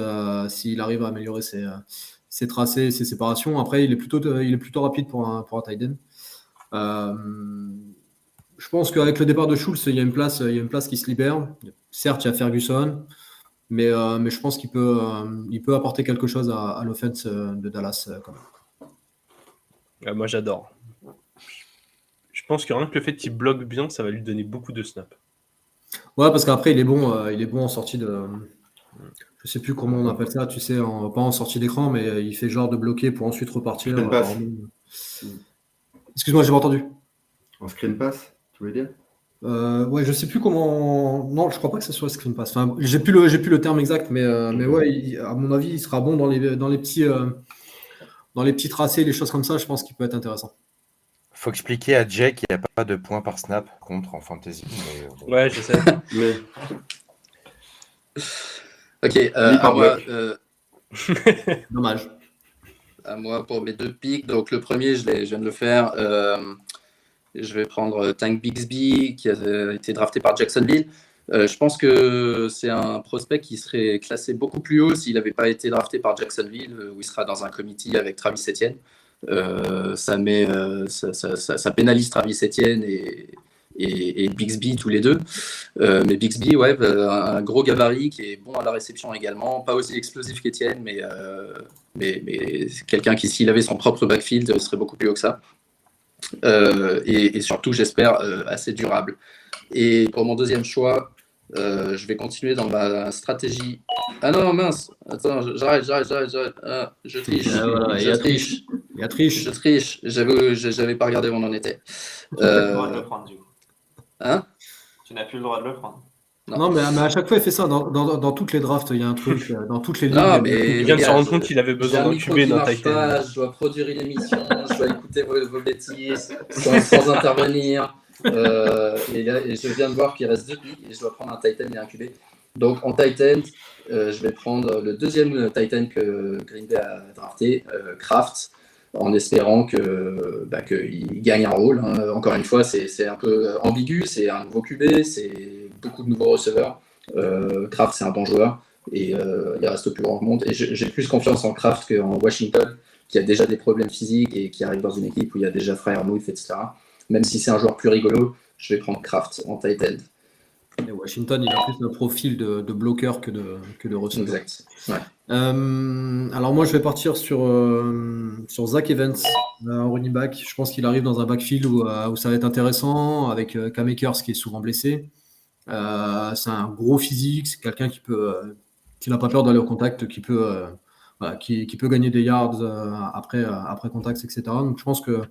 s'il arrive à améliorer ses tracés, ses séparations. Après, il est plutôt rapide pour un tight end. Je pense qu'avec le départ de Schultz, il y a une place qui se libère. Certes, il y a Ferguson. Mais je pense qu'il peut apporter quelque chose à l'offense de Dallas quand même. Moi, j'adore. Je pense que rien que le fait qu'il bloque bien, ça va lui donner beaucoup de snaps. Ouais, parce qu'après, il est bon en sortie de... Je sais plus comment on appelle ça, tu sais, pas en sortie d'écran, mais il fait genre de bloquer pour ensuite repartir. Screen pass. Excuse-moi, j'ai pas entendu. En screen pass, tu veux dire? Ouais, je sais plus comment. Non, je crois pas que ce soit screen pass. Enfin, j'ai plus le terme exact, mais ouais, à mon avis, il sera bon dans les petits tracés, les choses comme ça. Je pense qu'il peut être intéressant. Faut expliquer à Jay qu'il n'y a pas de points par snap contre en fantasy. Mais... Ouais, je sais. Mais... Ok, à moi, Dommage. à moi pour mes 2 picks. Donc le premier, je viens de le faire. Je vais prendre Tank Bixby qui a été drafté par Jacksonville. Je pense que c'est un prospect qui serait classé beaucoup plus haut s'il n'avait pas été drafté par Jacksonville, où il sera dans un committee avec Travis Etienne. Ça pénalise Travis Etienne et Bixby tous les deux. Mais Bixby, ouais, un gros gabarit qui est bon à la réception également, pas aussi explosif qu'Etienne, mais quelqu'un qui, s'il avait son propre backfield, serait beaucoup plus haut que ça. Et surtout, j'espère, assez durable. Et pour mon deuxième choix, je vais continuer dans ma stratégie. Ah non, mince, attends, j'arrête. Ah, je triche. Voilà, Je triche. Il y a triche. Je triche. J'avais pas regardé où on en était. Tu n'as plus le droit de le prendre, du coup. Hein? Tu n'as plus le droit de le prendre. Non, mais à chaque fois, il fait ça. Dans toutes les drafts, il y a un truc. Dans toutes les ligues. Non, mais Il vient de se rendre compte qu'il avait j'ai besoin un d'un micro QB qui d'un marche Titan. pas, je dois produire une émission, je dois écouter vos bêtises sans intervenir. Et je viens de voir qu'il reste 2 pics et je dois prendre un Titan et un QB. Donc en Titan, je vais prendre le deuxième Titan que Green Bay a drafté, Kraft, en espérant qu'il gagne un rôle. Hein. Encore une fois, c'est un peu ambigu, c'est un nouveau QB, c'est beaucoup de nouveaux receveurs. Kraft, c'est un bon joueur et il reste plus grand monde. Et j'ai plus confiance en Kraft qu'en Washington, qui a déjà des problèmes physiques et qui arrive dans une équipe où il y a déjà Freiermuth, etc. Même si c'est un joueur plus rigolo, je vais prendre Kraft en tight end. Et Washington, il a plus un profil de bloqueur que de receveur. Exact. Ouais. Alors moi, je vais partir sur Zach Evans en running back. Je pense qu'il arrive dans un backfield où ça va être intéressant, avec Cam Akers qui est souvent blessé. C'est un gros physique, c'est quelqu'un qui n'a pas peur d'aller au contact, qui peut gagner des yards après contact, etc. Donc je pense que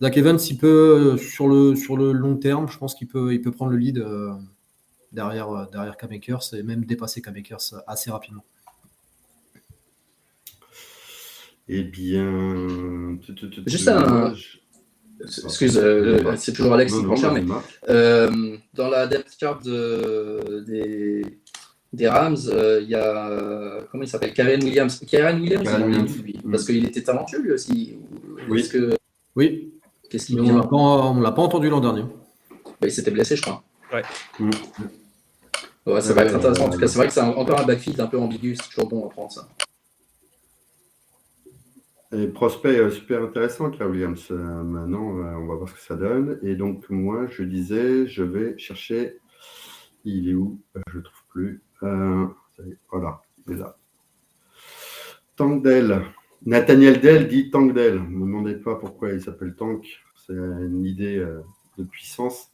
Zach Evans, il peut, sur le long terme, je pense qu'il peut prendre le lead derrière Cam Akers et même dépasser Cam Akers assez rapidement. Eh bien... Juste un... Excuse, c'est toujours Alex qui prend cher, mais dans la depth chart des Rams, il y a... Comment il s'appelle? Kyren Williams. Kyren Williams, lui, parce qu'il était talentueux lui aussi. Oui. Oui. Qu'est-ce qu'il on ne l'a pas entendu l'an dernier. Bah, il s'était blessé, je crois. Ouais. Ouais, ça va être intéressant. En tout cas, c'est vrai que c'est encore un backfield un peu ambigu. C'est toujours bon à prendre ça. Et prospect super intéressant, Kyren Williams. Maintenant, on va voir ce que ça donne. Et donc, moi, je disais, je vais chercher. Il est où? Je ne le trouve plus. Voilà, il est là. Tank Dell. Nathaniel Dell dit Tank Dell. Ne me demandez pas pourquoi il s'appelle Tank. C'est une idée de puissance.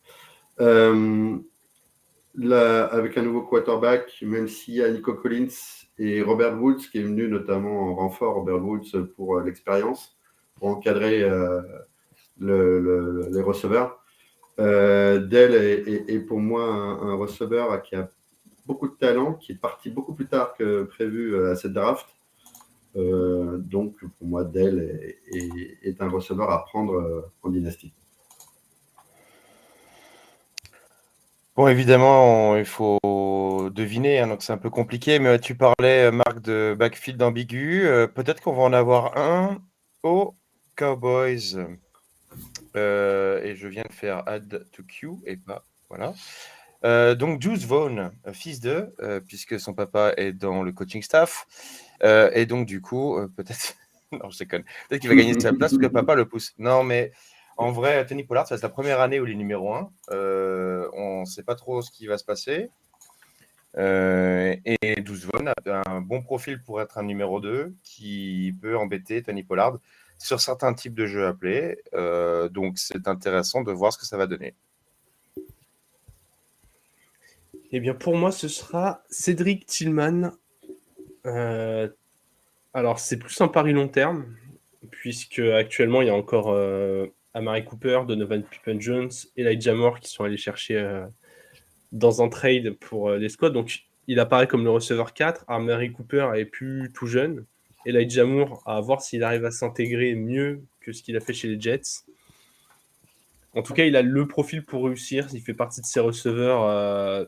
Là, avec un nouveau quarterback, même s'il y a Nico Collins et Robert Woods, qui est venu notamment en renfort, Robert Woods, pour l'expérience, pour encadrer les receveurs. Dell est pour moi un receveur qui a beaucoup de talent, qui est parti beaucoup plus tard que prévu à cette draft. Donc, pour moi, Dell est un receveur à prendre en dynastie. Bon, évidemment, il faut deviner, hein, donc c'est un peu compliqué, mais tu parlais, Marc, de backfield ambigu. Peut-être qu'on va en avoir un aux Cowboys. Et je viens de faire add to queue, et pas, voilà. Donc, Juice Vaughn, fils de, puisque son papa est dans le coaching staff. Et donc, du coup, peut-être... non, je déconne. Peut-être qu'il va gagner sa place parce que papa le pousse. Non, mais... En vrai, Tony Pollard, ça va être la première année où il est numéro 1. On ne sait pas trop ce qui va se passer. Et Juice Vaughn a un bon profil pour être un numéro 2 qui peut embêter Tony Pollard sur certains types de jeux appelés. Donc, c'est intéressant de voir ce que ça va donner. Eh bien, pour moi, ce sera Cédric Tillman. Alors, c'est plus un pari long terme, puisque actuellement, il y a encore... Amari Cooper, Donovan Peoples-Jones, Elijah Moore qui sont allés chercher dans un trade pour les squads. Donc, il apparaît comme le receveur 4. Amari Cooper est plus tout jeune. Elijah Moore, à voir s'il arrive à s'intégrer mieux que ce qu'il a fait chez les Jets. En tout cas, il a le profil pour réussir. Il fait partie de ces receveurs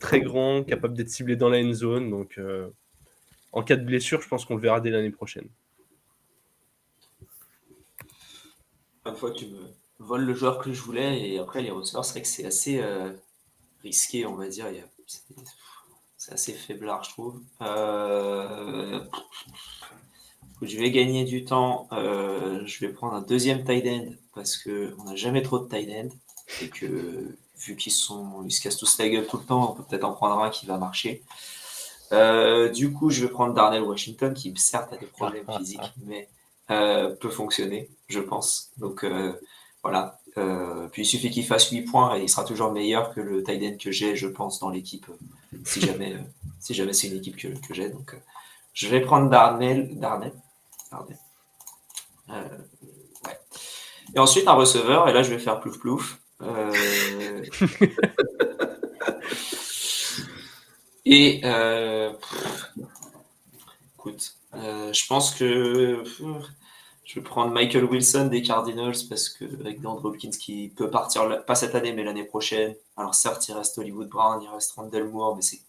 très grands, capables d'être ciblés dans la end zone. Donc, en cas de blessure, je pense qu'on le verra dès l'année prochaine. Une fois que tu me voles le joueur que je voulais, et après les receveurs, c'est vrai que c'est assez risqué, on va dire. C'est assez faiblard, je trouve. Je vais gagner du temps. Je vais prendre un deuxième tight end parce qu'on n'a jamais trop de tight end. Et que vu qu'ils se cassent tous la gueule tout le temps, on peut peut-être en prendre un qui va marcher. Du coup, je vais prendre Darnell Washington qui, certes, a des problèmes physiques, mais peut fonctionner, je pense. Donc, voilà. Puis, il suffit qu'il fasse 8 points et il sera toujours meilleur que le tight end que j'ai, je pense, dans l'équipe, si jamais c'est une équipe que j'ai. Donc, je vais prendre Darnell. Ouais. Et ensuite, un receveur, et là, je vais faire plouf-plouf. Et écoute, je pense que je vais prendre Michael Wilson des Cardinals parce que avec DeAndre Hopkins qui peut partir pas cette année mais l'année prochaine. Alors certes, il reste Hollywood Brown, il reste Rondale Moore, mais c'est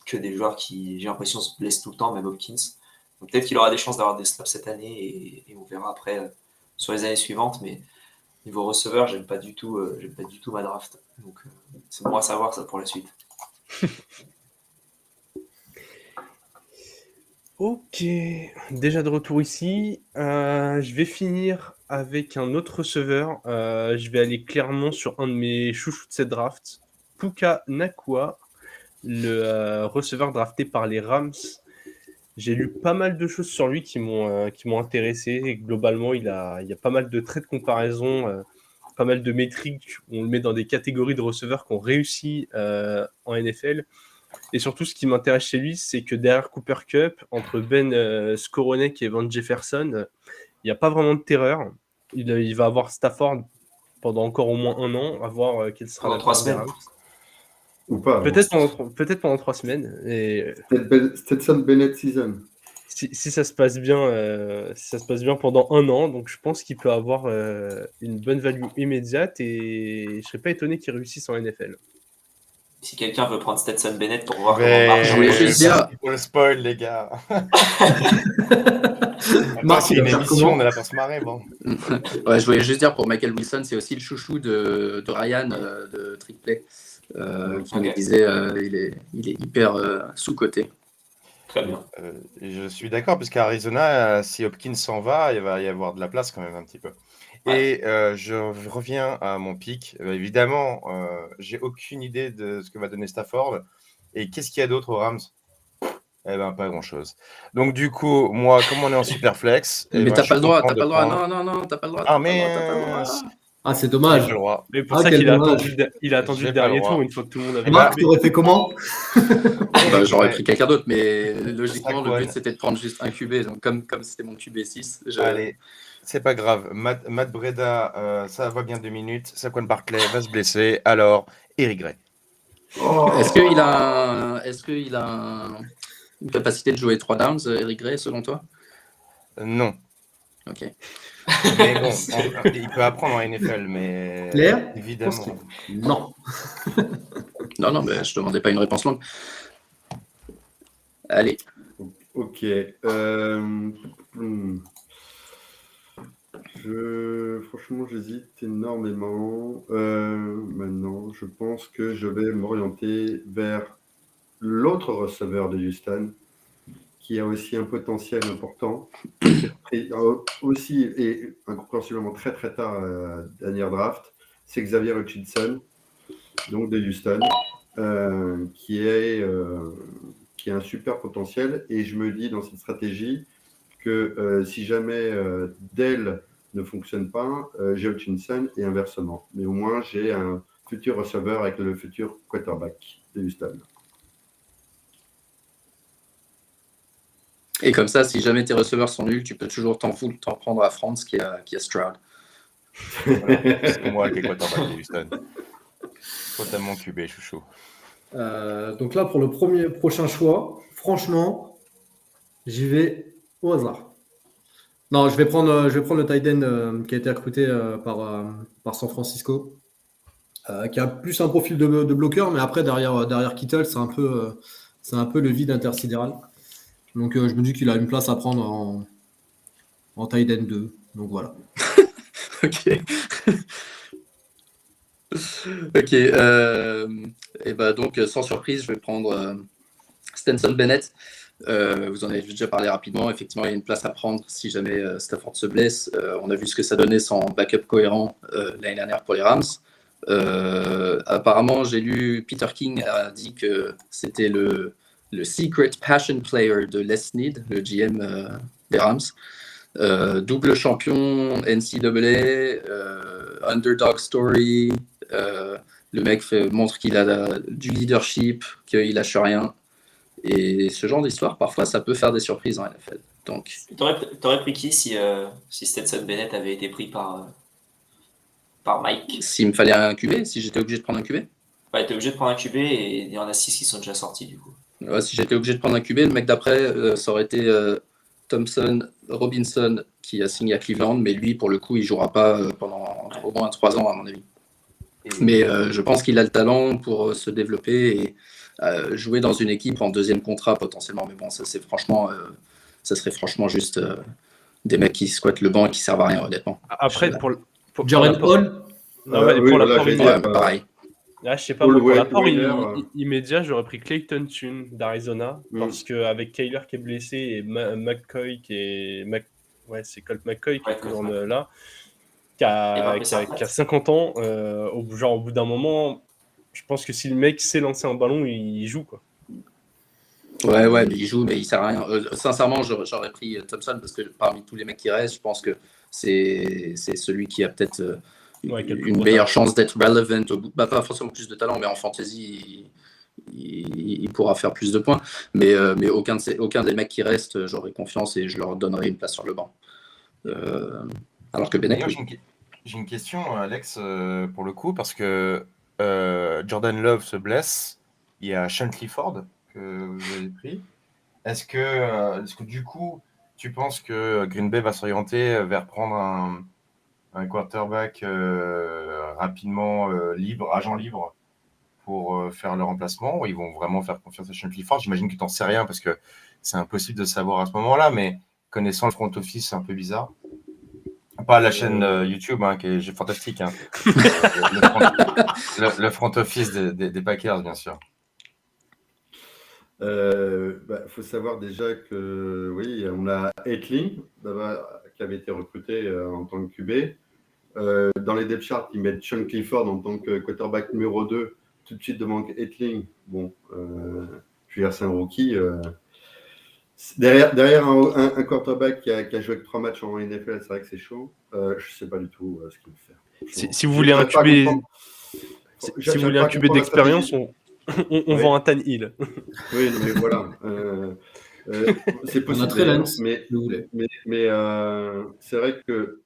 que des joueurs qui, j'ai l'impression, se blessent tout le temps, même Hopkins. Donc peut-être qu'il aura des chances d'avoir des snaps cette année et on verra après sur les années suivantes. Mais niveau receveur, j'aime pas du tout ma draft. Donc c'est bon à savoir ça pour la suite. Ok, déjà de retour ici. Je vais finir avec un autre receveur. Je vais aller clairement sur un de mes chouchous de cette draft, Puka Nacua, le receveur drafté par les Rams. J'ai lu pas mal de choses sur lui qui m'ont intéressé. Et globalement, il y a pas mal de traits de comparaison, pas mal de métriques. On le met dans des catégories de receveurs qui ont réussi en NFL. Et surtout, ce qui m'intéresse chez lui, c'est que derrière Cooper Kupp, entre Ben Skowronek et Van Jefferson, il n'y a pas vraiment de terreur. Il va avoir Stafford pendant encore au moins un an, à voir quelle sera pendant la 3 semaines. Ou pas. Peut-être pendant 3 semaines. Et Stetson Bennett season. si ça se passe bien, pendant un an, donc je pense qu'il peut avoir une bonne value immédiate et je ne serais pas étonné qu'il réussisse en NFL. Si quelqu'un veut prendre Stetson Bennett pour voir comment marche, je voulais juste dire- Pour le spoil, les gars. Marc, C'est il une va faire émission, comment on est là pour se marrer, bon. Ouais, je voulais juste dire pour Michael Wilson, c'est aussi le chouchou de Ryan de Trickplay, qui me disait il est hyper sous-coté. très bien. Je suis d'accord, parce qu'Arizona, si Hopkins s'en va, il va y avoir de la place quand même un petit peu. Et je reviens à mon pic. Évidemment, j'ai aucune idée de ce que va donner Stafford. Et qu'est-ce qu'il y a d'autre aux Rams? Eh ben, pas grand-chose. Donc, du coup, moi, comme on est en super flex... Mais ben, t'as je pas suis le droit, content t'as de pas le droit. prendre- Non, t'as pas le droit. Ah, t'as pas le droit. mais... Ah, c'est J'ai dommage. pas le droit. Mais pour Ah, ça quel qu'il a dommage. attendu J'ai le pas le dernier droit. tour une fois que tout le monde avait Marc, joué. tu aurais fait comment? Bah, j'aurais Ouais. pris quelqu'un d'autre, mais logiquement, le Saquon. but c'était de prendre juste un QB. Donc, comme c'était mon QB 6, Allez, c'est pas grave. Matt Breda, ça va bien 2 minutes. Saquon Barkley va se blesser. Alors, Eric Gray. Est-ce qu'il a une capacité de jouer 3 downs, Eric Gray, selon toi? Non. Ok. Mais bon, il peut apprendre en NFL, mais Claire, évidemment. Non. Non, mais je demandais pas une réponse longue. Allez. Ok. Franchement, j'hésite énormément. Maintenant, je pense que je vais m'orienter vers l'autre receveur de Houston, qui a aussi un potentiel important, et aussi et incompréhensiblement très très tard dernière draft, c'est Xavier Hutchinson, donc de Houston, qui a un super potentiel. Et je me dis dans cette stratégie que si jamais Dell ne fonctionne pas, j'ai Hutchinson et inversement. Mais au moins, j'ai un futur receveur avec le futur quarterback de Houston. Et comme ça, si jamais tes receveurs sont nuls, tu peux toujours t'en prendre à France qui a Stroud. Voilà, c'est moi qui ai quarterback de Houston. Totalement QB, chouchou. Donc là, pour le prochain choix, franchement, j'y vais au hasard. Non, je vais prendre le tight end qui a été recruté par San Francisco, qui a plus un profil de bloqueur, mais après, derrière Kittle, c'est un peu le vide intersidéral. Donc, je me dis qu'il a une place à prendre en tight end 2. Donc, voilà. Ok. Ok. Et bah donc, sans surprise, je vais prendre Stenson Bennett. Vous en avez déjà parlé rapidement. Effectivement, il y a une place à prendre si jamais Stafford se blesse. On a vu ce que ça donnait sans backup cohérent l'année dernière pour les Rams. Apparemment, j'ai lu Peter King a dit que c'était le secret passion player de Les Snead, le GM des Rams. Double champion NCAA, underdog story. Le mec montre qu'il a du leadership, qu'il lâche rien. Et ce genre d'histoire, parfois, ça peut faire des surprises en NFL. Donc, t'aurais pris qui si Stetson Bennett avait été pris par Mike? S'il me fallait un QB, si j'étais obligé de prendre un QB? Ouais, t'es obligé de prendre un QB et il y en a 6 qui sont déjà sortis du coup. Ouais, si j'étais obligé de prendre un QB, le mec d'après, ça aurait été Thompson Robinson qui a signé à Cleveland, mais lui, pour le coup, il ne jouera pas pendant au moins 3 ans, à mon avis. Mais je pense qu'il a le talent pour se développer et jouer dans une équipe en deuxième contrat potentiellement. Mais bon, ça serait franchement juste des mecs qui squattent le banc et qui servent à rien, honnêtement. Après, pour Jaren Hall. Pour l'apport immédiat, pareil. Là, je sais pas, pour l'apport immédiat, j'aurais pris Clayton Tune d'Arizona parce qu'avec Kyler qui est blessé et McCoy qui est. C'est Colt McCoy qui est toujours là, qui a 50 ans. Au bout d'un moment, je pense que si le mec sait lancer un ballon, il joue quoi. Ouais, mais il joue, mais il sert à rien. Sincèrement, j'aurais pris Thompson parce que parmi tous les mecs qui restent, je pense que c'est celui qui a peut-être une meilleure chance d'être relevant. Pas forcément plus de talent, mais en fantasy, il pourra faire plus de points. Mais aucun des mecs qui restent, j'aurais confiance et je leur donnerai une place sur le banc. Alors que Bennett. J'ai une question, Alex, pour le coup, parce que Jordan Love se blesse. Il y a Sean Clifford que vous avez pris. Est-ce que du coup, tu penses que Green Bay va s'orienter vers prendre un quarterback rapidement agent libre pour faire le remplacement, ou ils vont vraiment faire confiance à Sean Clifford? J'imagine que tu n'en sais rien parce que c'est impossible de savoir à ce moment-là, mais connaissant le front office, c'est un peu bizarre. Pas la chaîne YouTube, qui est fantastique. Le front office des Packers, bien sûr. Faut savoir déjà que oui, on a Etling qui avait été recruté en tant que QB. Dans les depth charts, ils mettent Sean Clifford en tant que quarterback numéro 2, tout de suite devant Etling. Bon, je veux dire, c'est un rookie. Derrière un quarterback qui a joué que 3 matchs en NFL, c'est vrai que c'est chaud. Je ne sais pas du tout ce qu'il veut faire. Si vous voulez un QB d'expérience, on vend un Tan Hill. Oui, mais voilà. C'est possible. Mais c'est vrai que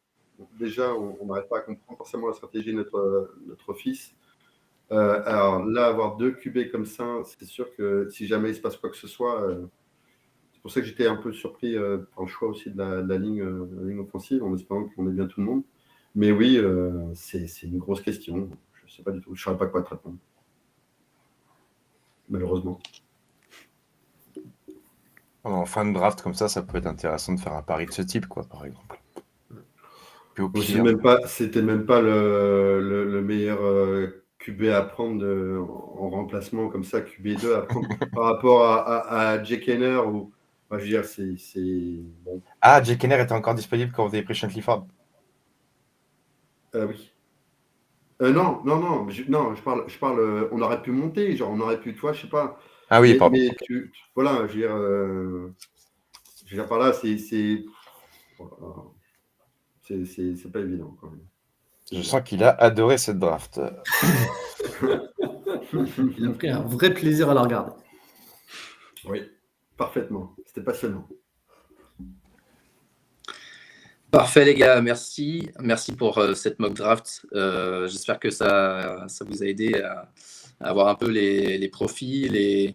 déjà, on n'arrive pas à comprendre forcément la stratégie de notre fils. Alors là, avoir 2 QB comme ça, c'est sûr que si jamais il se passe quoi que ce soit, c'est pour ça que j'étais un peu surpris par le choix aussi de la ligne offensive, en espérant qu'on ait bien tout le monde. Mais oui, c'est une grosse question. Je ne sais pas du tout. Je ne saurais pas quoi te répondre. Malheureusement. En fin de draft comme ça peut être intéressant de faire un pari de ce type, quoi, par exemple. Puis au pire, c'était même pas le meilleur QB à prendre en remplacement comme ça, QB2 à prendre par rapport à Jake Henner ou je veux dire, c'est bon. Ah, Jake Henner était encore disponible quand vous avez pris Sean Clifford. Oui. Non, je parle. On aurait pu monter, genre on aurait pu, toi, je sais pas. Ah oui, pardon. Mais voilà, je veux dire par là, c'est pas évident quand même. Je sens qu'il a adoré cette draft. Il a pris un vrai plaisir à la regarder. Oui, parfaitement. C'était passionnant. Parfait les gars, merci pour cette mock draft. J'espère que ça vous a aidé à avoir un peu les profils et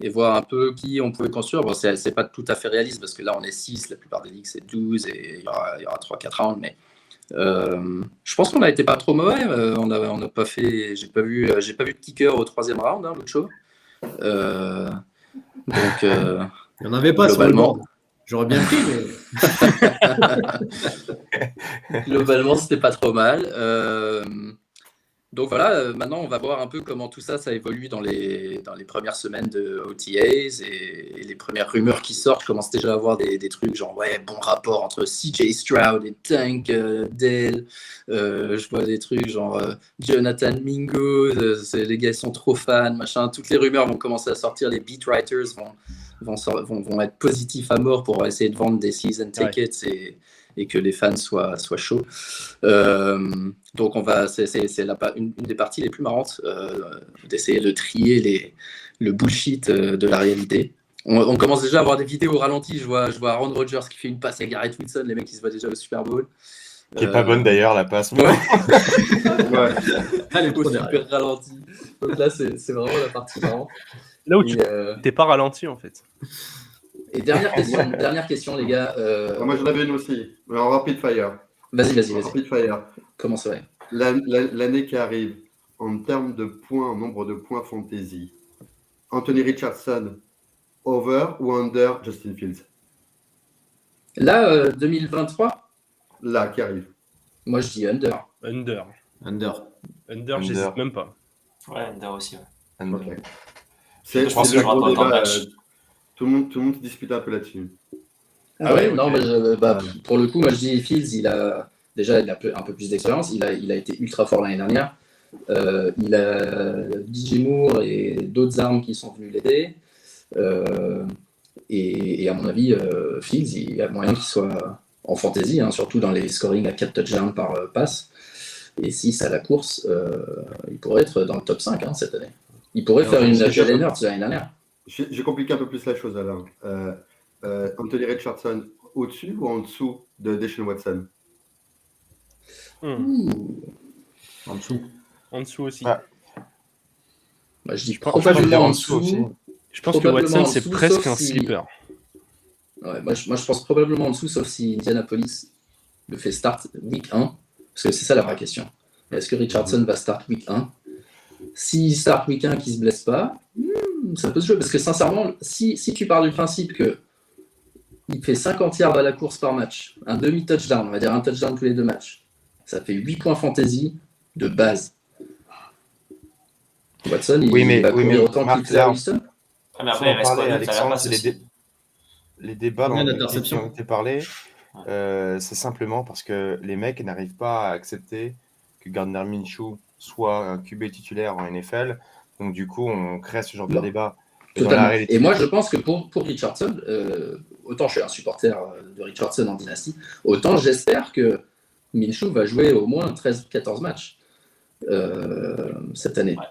voir un peu qui on pouvait construire. Bon, c'est pas tout à fait réaliste parce que là on est 6, la plupart des ligues c'est 12 et il y aura 3-4 rounds, mais je pense qu'on a été pas trop mauvais. On a pas fait, j'ai pas vu de kicker au 3e round, l'autre show. Donc il n'y en avait pas sur le board. J'aurais bien pris, mais... Globalement, c'était pas trop mal. Donc voilà, maintenant on va voir un peu comment tout ça évolue dans les premières semaines de OTAs et les premières rumeurs qui sortent. Je commence déjà à voir des trucs genre bon rapport entre CJ Stroud et Tank Dell. Je vois des trucs genre Jonathan Mingo, les gars sont trop fans, machin. Toutes les rumeurs vont commencer à sortir, les beat writers vont être positifs à mort pour essayer de vendre des season tickets et que les fans soient chauds. Donc c'est une des parties les plus marrantes d'essayer de trier le bullshit de la réalité. On commence déjà à avoir des vidéos au ralenti. Je vois Aaron Rodgers qui fait une passe à Garrett Wilson, les mecs qui se voient déjà au Super Bowl. Qui est pas bonne d'ailleurs, la passe. Ouais. Elle est au super ralenti. Donc là, c'est vraiment la partie marrante. Là où tu t'es pas ralenti en fait. Et dernière question, les gars. Moi, j'en avais une aussi. En rapid fire. Vas-y. Rapid fire. Comment ça va? L'année qui arrive, en termes de points, en nombre de points fantasy, Anthony Richardson, over ou under Justin Fields? Là, 2023? Là, qui arrive. Moi, je dis under. Under, j'hésite même pas. Ouais, under aussi. Ouais. Okay. Je pense que je rapporte un match. Tout le monde se dispute un peu là-dessus. Ah ouais, non, pour le coup, moi je dis Fields, il a un peu plus d'expérience. Il a été ultra fort l'année dernière. Il a DJ Moore et d'autres armes qui sont venues l'aider. Et à mon avis, Fields, il y a moyen qu'il soit en fantasy, surtout dans les scoring à 4 touchdowns par passe. Et 6 à la course, il pourrait être dans le top 5 cette année. Il pourrait faire une Jalen Hurts l'année dernière. J'ai compliqué un peu plus la chose, Alain. Anthony Richardson au-dessus ou en dessous de Deshaun Watson? En dessous. En dessous aussi. Bah, je dis probablement en dessous aussi. Je pense que Watson, c'est presque un sleeper. Ouais, moi, je pense probablement en dessous, sauf si Indianapolis le fait start week 1. Parce que c'est ça la vraie question. Est-ce que Richardson va start week 1? S'il start week 1 qu'il ne se blesse pas, ça peut se jouer. Parce que sincèrement, si tu pars du principe que il fait 50 yards à la course par match, un demi-touchdown, on va dire un touchdown tous les 2 matchs, ça fait 8 points fantasy de base. Watson, il va courir autant qu'il fait à Houston. Mais après, il reste pas Alexandre, les débats qui ont été parlés, c'est simplement parce que les mecs n'arrivent pas à accepter que Gardner Minshew soit un QB titulaire en NFL. Donc du coup, on crée ce genre de débat. Et moi, je pense que pour Richardson, autant je suis un supporter de Richardson en dynastie, autant j'espère que Minshew va jouer au moins 13-14 matchs cette année. Ouais.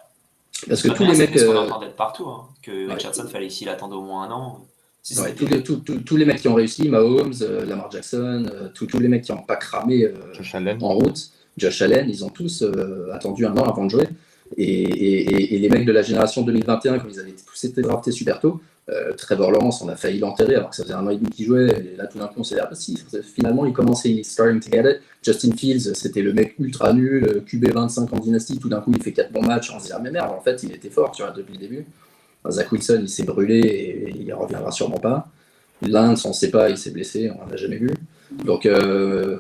Parce que tous les mecs... On entendait de partout, que Richardson, fallait qu'il attende au moins un an. Tous les mecs qui ont réussi, Mahomes, Lamar Jackson, tous les mecs qui n'ont pas cramé en route, Josh Allen, ils ont tous attendu un an avant de jouer. Et les mecs de la génération 2021, comme ils avaient tous été draftés super tôt, Trevor Lawrence, on a failli l'enterrer alors que ça faisait 1 an et demi qu'il jouait. Et là, tout d'un coup, on s'est dit, si, finalement, il commençait, il est starting to get it. Justin Fields, c'était le mec ultra nul, QB25 en dynastie. Tout d'un coup, il fait 4 bons matchs. On se dit, mais merde, en fait, il était fort depuis le début. Zach Wilson, il s'est brûlé et il ne reviendra sûrement pas. Lance, on ne sait pas, il s'est blessé, on ne l'a jamais vu. Donc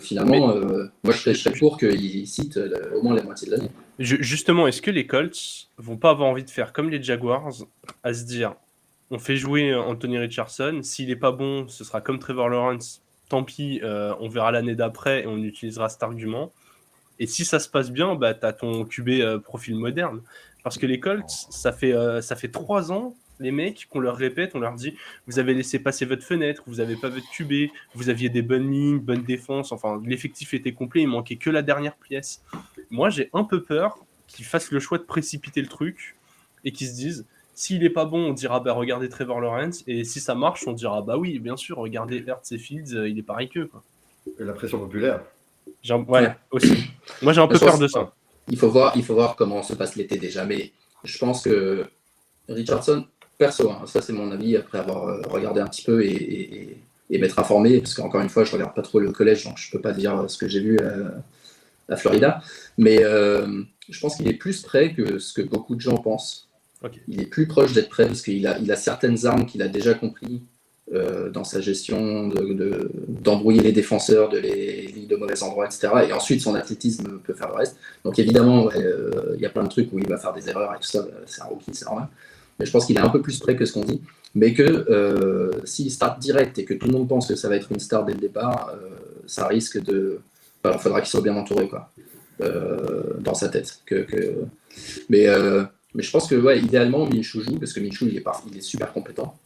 finalement, moi je serais pour qu'il cite au moins la moitié de l'année. Justement, est-ce que les Colts vont pas avoir envie de faire comme les Jaguars, à se dire, on fait jouer Anthony Richardson, s'il n'est pas bon, ce sera comme Trevor Lawrence, tant pis, on verra l'année d'après et on utilisera cet argument. Et si ça se passe bien, bah, tu as ton QB profil moderne. Parce que les Colts, ça fait 3 ans, les mecs, qu'on leur répète, on leur dit, vous avez laissé passer votre fenêtre, vous n'avez pas votre QB, vous aviez des bonnes lignes, bonne défense, enfin, l'effectif était complet, il manquait que la dernière pièce. Moi, j'ai un peu peur qu'ils fassent le choix de précipiter le truc et qu'ils se disent, s'il n'est pas bon, on dira, bah, regardez Trevor Lawrence, et si ça marche, on dira, bah oui, bien sûr, regardez Hurts et Fields, il est pareil qu'eux, quoi. Et la pression populaire. Ouais, aussi. Moi, j'ai un peu peur de ça. Il faut voir comment se passe l'été déjà, mais je pense que Richardson, perso, ça c'est mon avis après avoir regardé un petit peu et m'être informé, parce qu'encore une fois, je regarde pas trop le collège, donc je peux pas dire ce que j'ai vu à Florida, mais je pense qu'il est plus prêt que ce que beaucoup de gens pensent. Okay. Il est plus proche d'être prêt parce qu'il a certaines armes qu'il a déjà compris dans sa gestion d'embrouiller les défenseurs, de les lignes de mauvais endroits, etc. Et ensuite, son athlétisme peut faire le reste. Donc évidemment, il y a plein de trucs où il va faire des erreurs et tout ça, c'est un rookie, c'est normal. Mais je pense qu'il est un peu plus près que ce qu'on dit. Mais que s'il start direct et que tout le monde pense que ça va être une star dès le départ, ça risque de... Il faudra qu'il soit bien entouré, quoi, dans sa tête. Mais je pense que, idéalement, Minshew joue, parce que Minshew, il est super compétent.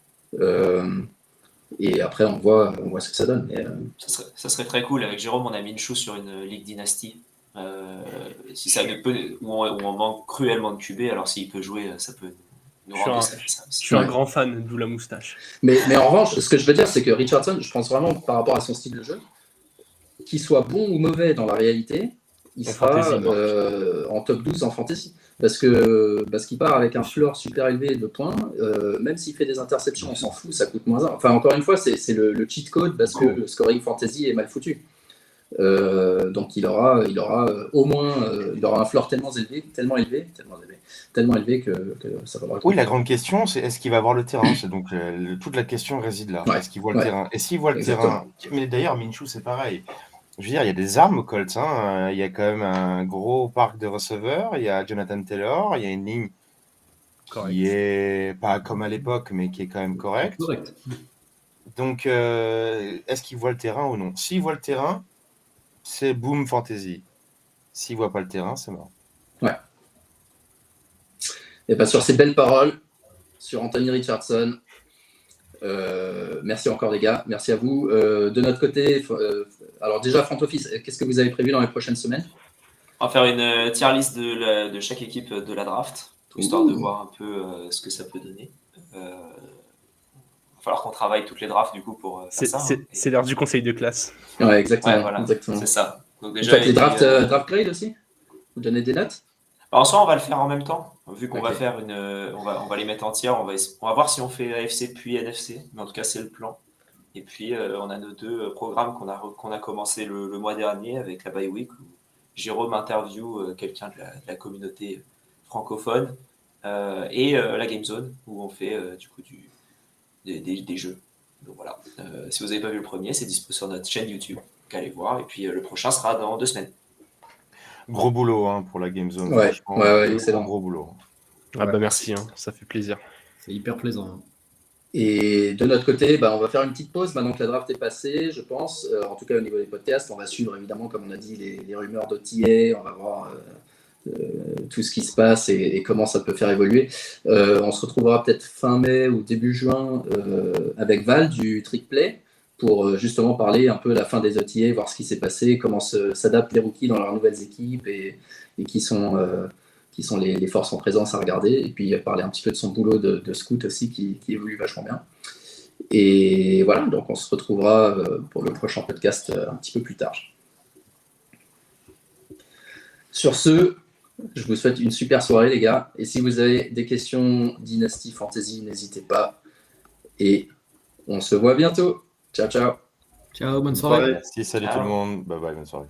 Et après, on voit ce que ça donne. Mais, ça serait très cool. Avec Jérôme, on a Minshew sur une Ligue Dynasty. Si ça ne peut, où on manque cruellement de QB, alors s'il peut jouer, ça peut nous rendre service. Je suis un grand fan, d'où la moustache. Mais en revanche, ce que je veux dire, c'est que Richardson, je pense vraiment, par rapport à son style de jeu, qu'il soit bon ou mauvais dans la réalité, il sera en top 12 en fantasy. Parce qu'il part avec un floor super élevé de points, même s'il fait des interceptions, on s'en fout, ça coûte moins 1. Enfin, encore une fois, c'est le cheat code parce que le scoring fantasy est mal foutu. Donc il aura au moins il aura un floor tellement élevé que ça vaudra. Oui, la grande question, c'est est-ce qu'il va avoir le terrain? C'est donc toute la question réside là. Est-ce qu'il voit le terrain? Et s'il voit le terrain, mais d'ailleurs Minshew c'est pareil. Je veux dire, il y a des armes aux Colts. Hein. Il y a quand même un gros parc de receveurs. Il y a Jonathan Taylor. Il y a une ligne qui est pas comme à l'époque, mais qui est quand même correcte. Donc, est-ce qu'il voit le terrain ou non? S'il voit le terrain, c'est boom fantasy. S'il voit pas le terrain, c'est mort. Ouais. Et bien sur ces belles paroles, sur Anthony Richardson, merci encore les gars, merci à vous. De notre côté, alors déjà front office, qu'est-ce que vous avez prévu dans les prochaines semaines? On va faire une tier list de chaque équipe de la draft, histoire de voir un peu ce que ça peut donner. Il va falloir qu'on travaille toutes les drafts du coup pour faire ça. C'est l'heure du conseil de classe. Ouais, exactement. Ouais, voilà, exactement. c'est ça. Donc déjà, les draft grade aussi? Vous donnez des notes? En soi, on va le faire en même temps, vu qu'on va faire on va les mettre en tiers. On va voir si on fait AFC puis NFC, mais en tout cas c'est le plan. Et puis on a nos 2 programmes qu'on a commencé le mois dernier avec la bye week où Jérôme interview quelqu'un de la communauté francophone et la Game Zone où on fait du coup des jeux. Donc voilà. Si vous n'avez pas vu le premier, c'est dispo sur notre chaîne YouTube. Donc allez voir. Et puis le prochain sera dans 2 semaines. Gros boulot pour la Game Zone. Ouais, excellent. Gros boulot. Ah bah merci, ça fait plaisir. C'est hyper plaisant. Et de notre côté, on va faire une petite pause maintenant que la draft est passée, je pense. En tout cas, au niveau des podcasts, on va suivre évidemment, comme on a dit, les rumeurs d'OTA. On va voir tout ce qui se passe et comment ça peut faire évoluer. On se retrouvera peut-être fin mai ou début juin avec Val du Trick Play pour justement parler un peu de la fin des OTA, voir ce qui s'est passé, comment s'adaptent les rookies dans leurs nouvelles équipes et qui sont les forces en présence à regarder, et puis parler un petit peu de son boulot de scout aussi qui évolue vachement bien. Et voilà, donc on se retrouvera pour le prochain podcast un petit peu plus tard. Sur ce, je vous souhaite une super soirée les gars, et si vous avez des questions Dynasty Fantasy, n'hésitez pas, et on se voit bientôt. Ciao, ciao. Ciao, bonne soirée. Merci, salut tout le monde. Bye bye, bonne soirée.